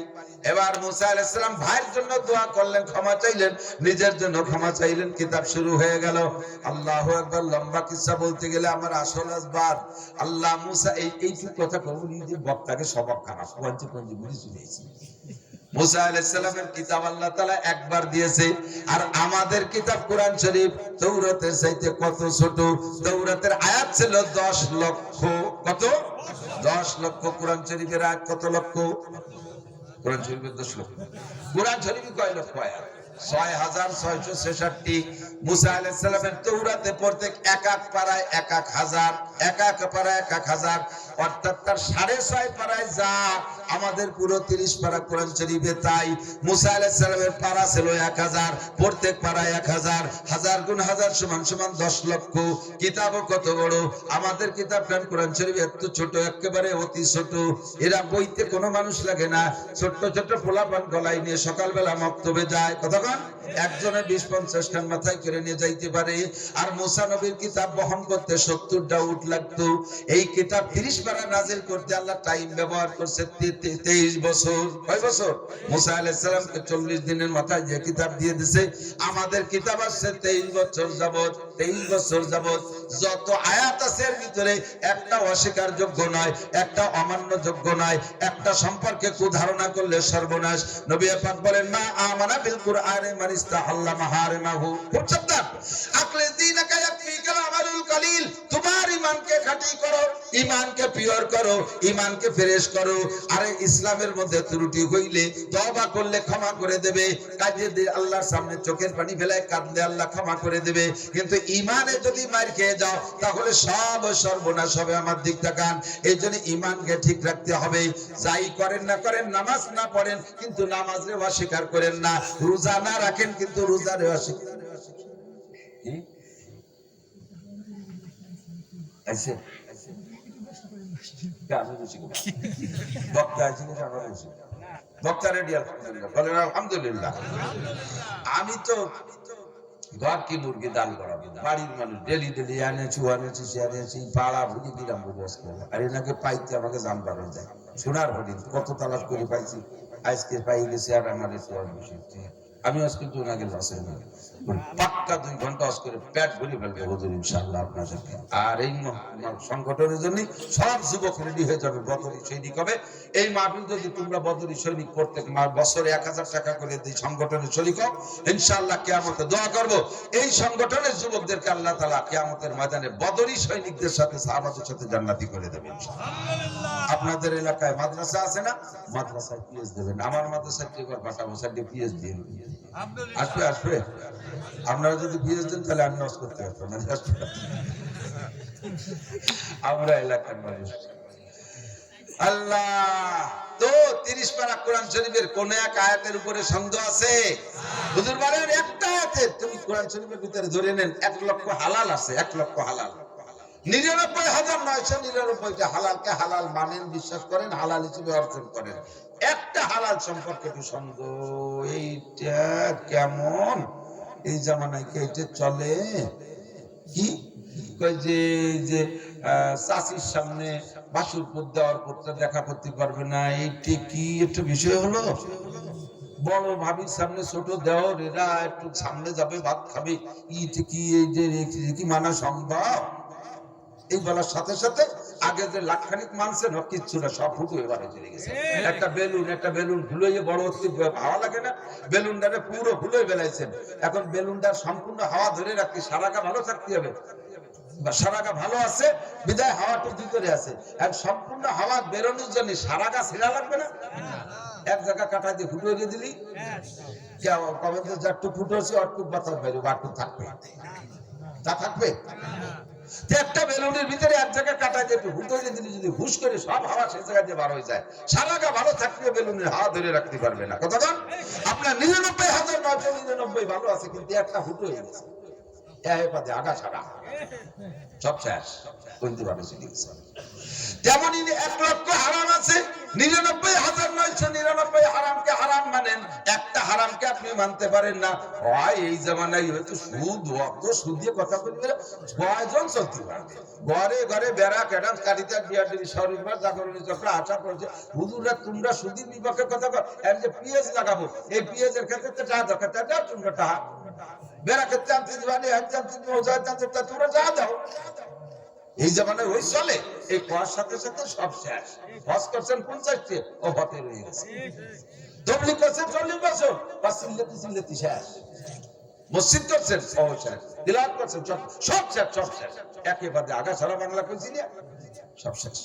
এবার মুসা আলাইহিস সালাম ভাইয়ের জন্য দোয়া করলেন, ক্ষমা চাইলেন, নিজের জন্য ক্ষমা চাইলেন, কিতাব শুরু হয়ে গেল। আল্লাহু আকবার। লম্বা কিসসা বলতে গেলে আমার আসল আসবাব। আল্লাহ মুসা এই কথা কবুল যে বক্তাকে সবক খারাপ কোয়ান্টি বুঝি শুনেছি। মুসা আলাইহিস সালামের কিতাব আল্লাহ তাআলা একবার দিয়েছে, আর আমাদের কিতাব কোরআন শরীফ তাওরাতের চাইতে কত ছোট। তাওরাতের আয়াত ছিল 10 লক্ষ। কত? 10 লক্ষ। কোরআন শরীফের আয়াত কত লক্ষ? কোরআন শরীফের 10 লক্ষ। কোরআন শরীফে কয় লক্ষ আয়াত? 6666। মুসা আলাইহিস সালামের তাওরাতে প্রত্যেক এক এক পারায় এক এক হাজার, এক এক পারায় এক এক হাজার, অর্থাৎ তার 6.5 পারায় যা আমাদের পুরো 30 পারা কোরআন শরীফে তাই। মুসা আলাইহিস সালামের পারা ছিল 1000, প্রত্যেক পারায় 1000, হাজার গুণ হাজার সমান সমান 10 লক্ষ। কিতাবও কত বড়! আমাদের কিতাবটা কোরআন শরীফ এত ছোট, একেবারে অতি ছোট। এরা বইতে কোনো মানুষ লাগে না, ছোট্ট ছোট্ট পোলাপান গলায় নিয়ে সকালবেলা মক্তবে যায়। কতক্ষণ? একজনে 20-50 খান মাথায় করে নিয়ে যাইতে পারে। আর মুসা নবীর কিতাব বহন করতে 70টা উট লাগতো। এই কিতাব 30 পারা নাজিল করতে আল্লাহ টাইম ব্যবহার করছে 23 বছর। কয় বছর? মুসা আলাইহিস সালামকে 40 দিনের মাথায় যে কিতাব দিয়ে দিয়েছে, আমাদের কিতাব আসছে 23 বছর যাবত। 23 বছর যাবত যত আয়াত আছে এর ভিতরে একটা অস্বীকারযোগ্য নয়, একটা অমান্যযোগ্য নয়, একটা সম্পর্কে কুধারণা করলে সর্বনাশ। নবী পাক বলেন, মা আমানা বিল কুরআনি মান ইস্তাহাল্লা মাহারিমাহু। খুব সাবধান। আকলে দীনকা ইয়াকফিকাল আমালুল কলিল। তোমার ঈমানকে খাঁটি করো, ঈমানকে পিওর করো, ঈমানকে ফ্রেশ করো। আরে ইসলামের মধ্যে ত্রুটি হইলে তওবা করলে ক্ষমা করে দেবে। কাজে আল্লাহর সামনে চোখের পানি ফেলায় কাঁদলে আল্লাহ ক্ষমা করে দেবে। কিন্তু ঈমানে যদি মার খেয়ে যাও তাহলে সব সর্বনাশ হবে। আমার দিক তাকান। এই জন্য ঈমানকে ঠিক রাখতে হবে। যাই করেন না করেন, নামাজ না পড়েন কিন্তু নামাজে অস্বীকার করেন না, রোজা না রাখেন কিন্তু রোজারে অস্বীকার। আচ্ছা আলহামদুলিল্লাহ। আমি তো ঘর কি মুরগি দান করাবো, বাড়ির মানুষ ডেলি ডেলি আনেছি পাড়া ভুলি দিলাম আর এনাকে পাইতে আমাকে জানবার হয়ে যায়। সোনার হরিণ কত তালাশ করে পাইছি, আজকে পাই গেছে। আর আমার আমি আজকে তো ওনাকে লসে পাক্কা 2 ঘন্টা করে পেট ভরে ফেলবে হুজুর ইনশাআল্লাহ আপনাদেরকে। আর এই সংগঠনের জন্য সব যুবক রেডি হয়ে যাবে, বদরি সৈনিক হবে। এই মাহফিল যদি তোমরা বদরি সৈনিক প্রত্যেক বছরে 1000 টাকা করে দিই, সংগঠনের শরীক হও, ইনশাআল্লাহ কিয়ামতে দোয়া করব এই সংগঠনের যুবকদেরকে আল্লাহ তাআলা কিয়ামতের ময়দানে বদরি সৈনিকদের সাথে সাহাবাদের সাথে জান্নাতি করে দেবে ইনশাআল্লাহ। আপনাদের এলাকায় মাদ্রাসা আছে না? মাদ্রাসায় পিএস দেবেন। আমার মাদ্রাসায় কি করে পাঠাবো? সাথে পিএস দিয়ে আসবে আসবে। আপনারা যদি পিএস দেন তাহলে আমি নষ্ট করতে পারবো না। আমরা এলাকার মানুষ। আল্লাহ তো 30 পারা কোরআন শরীফের কোন এক আয়াতের উপরে সন্দেহ আছে? হুজুর বলেন একটা আয়াতে তুমি কোরআন শরীফের ভিতরে ধরে নেন 1 লক্ষ হালাল আছে, 1 লক্ষ হালাল। 99,999টা হালালকে হালাল মানেন, বিশ্বাস করেন, হালাল হিসেবে অর্জন করেন। একটা হালাল সম্পর্কে একটু সন্দেহ, এইটা কেমন, এই জামানায় কি এটা চলে? কি কই যে চাষির সামনে বাসুরপুর দেওয়ার পত্র দেখা করতে পারবে না, এইটা কি একটু বিষয় হলো? বড় ভাবির সামনে ছোট দেওর এরা একটু সামনে যাবে ভাত খাবে, এইটা কি এই যে কি মানা সম্ভব? এই বলার সাথে সাথে আগে যে লাখখানিক মানছেন কিচ্ছু না, সব ফুটো এবারে চলে গেছে। একটা বেলুন ফুলিয়ে বড় হাওয়া লাগে না, বেলুনটারে পুরো ফুলিয়ে বেলাইছেন। এখন বেলুনটার সম্পূর্ণ হাওয়া ধরে রাখতে সারাটা ভালো থাকতে হবে, সারাটা ভালো আছে বিদায় হাওয়াটা ভিতরে আছে। আর সম্পূর্ণ হাওয়া বেরোনোর জন্য সারাটা ছেঁড়া লাগবে না? এক জায়গা কাটা দিয়ে ফুটো দিয়ে দিলি কবে যারটু ফুটোছি অটুক বাতাস বেরোবে, আটটুক থাকবে, তা থাকবে। একটা বেলুনের ভিতরে এক জায়গায় কাটা যেতে হুটো দিলে যদি হুশ করে সব হাওয়া সে জায়গা দিয়ে বার হয়ে যায়, সারাটা ভালো থাকলে বেলুনের হাওয়া ধরে রাখতে পারবে না। কথা বল, আপনার 99,999 ভালো আছে কিন্তু একটা হুটো হয়ে গেছে, আগা ছাড়া সব শেষ করতে পারে। তেমনই 1 লক্ষ হারাম আছে, 99,999 হারামকে হারাম মানেন, একটা হারামকে আপনি মানতে পারেন না, হয় এই জামানায় হয়তো সুদ ওয়াক্ত সুদ দিয়ে কথা বলবে কয়জন চলতে পারবে? ঘরে ঘরে বেড়া ক্যাডাম কাটিতে বিয়ার শরীফবার জাগরণী চক্র আশা করছে হুজুরা তোমরা সুদীর বিপক্ষে কথা কর, এর যে পিএস লাগাবো এই পিএসের ক্ষেত্রে তো টাকা দরকার, তা দাও তোমরা টাকা। বেড়া ক্ষেত্রে আনতে দিবানি আনতে তোমরা যা দাও। এই জামানায় ওই চলে। এই কোয়ার সাথে সাথে সব শেষ। হজ করছেন 50 ও হতে রয়ে গেছে, তবলিগ করছেন 40 বছর, সিল্লেতি শেষ। মসজিদ করছেন সব শেষ, তিলাওয়াত করছেন সব শেষ, সব শেষ। একেবারে আগা সারা বাংলা কইছি না, সব শেষ।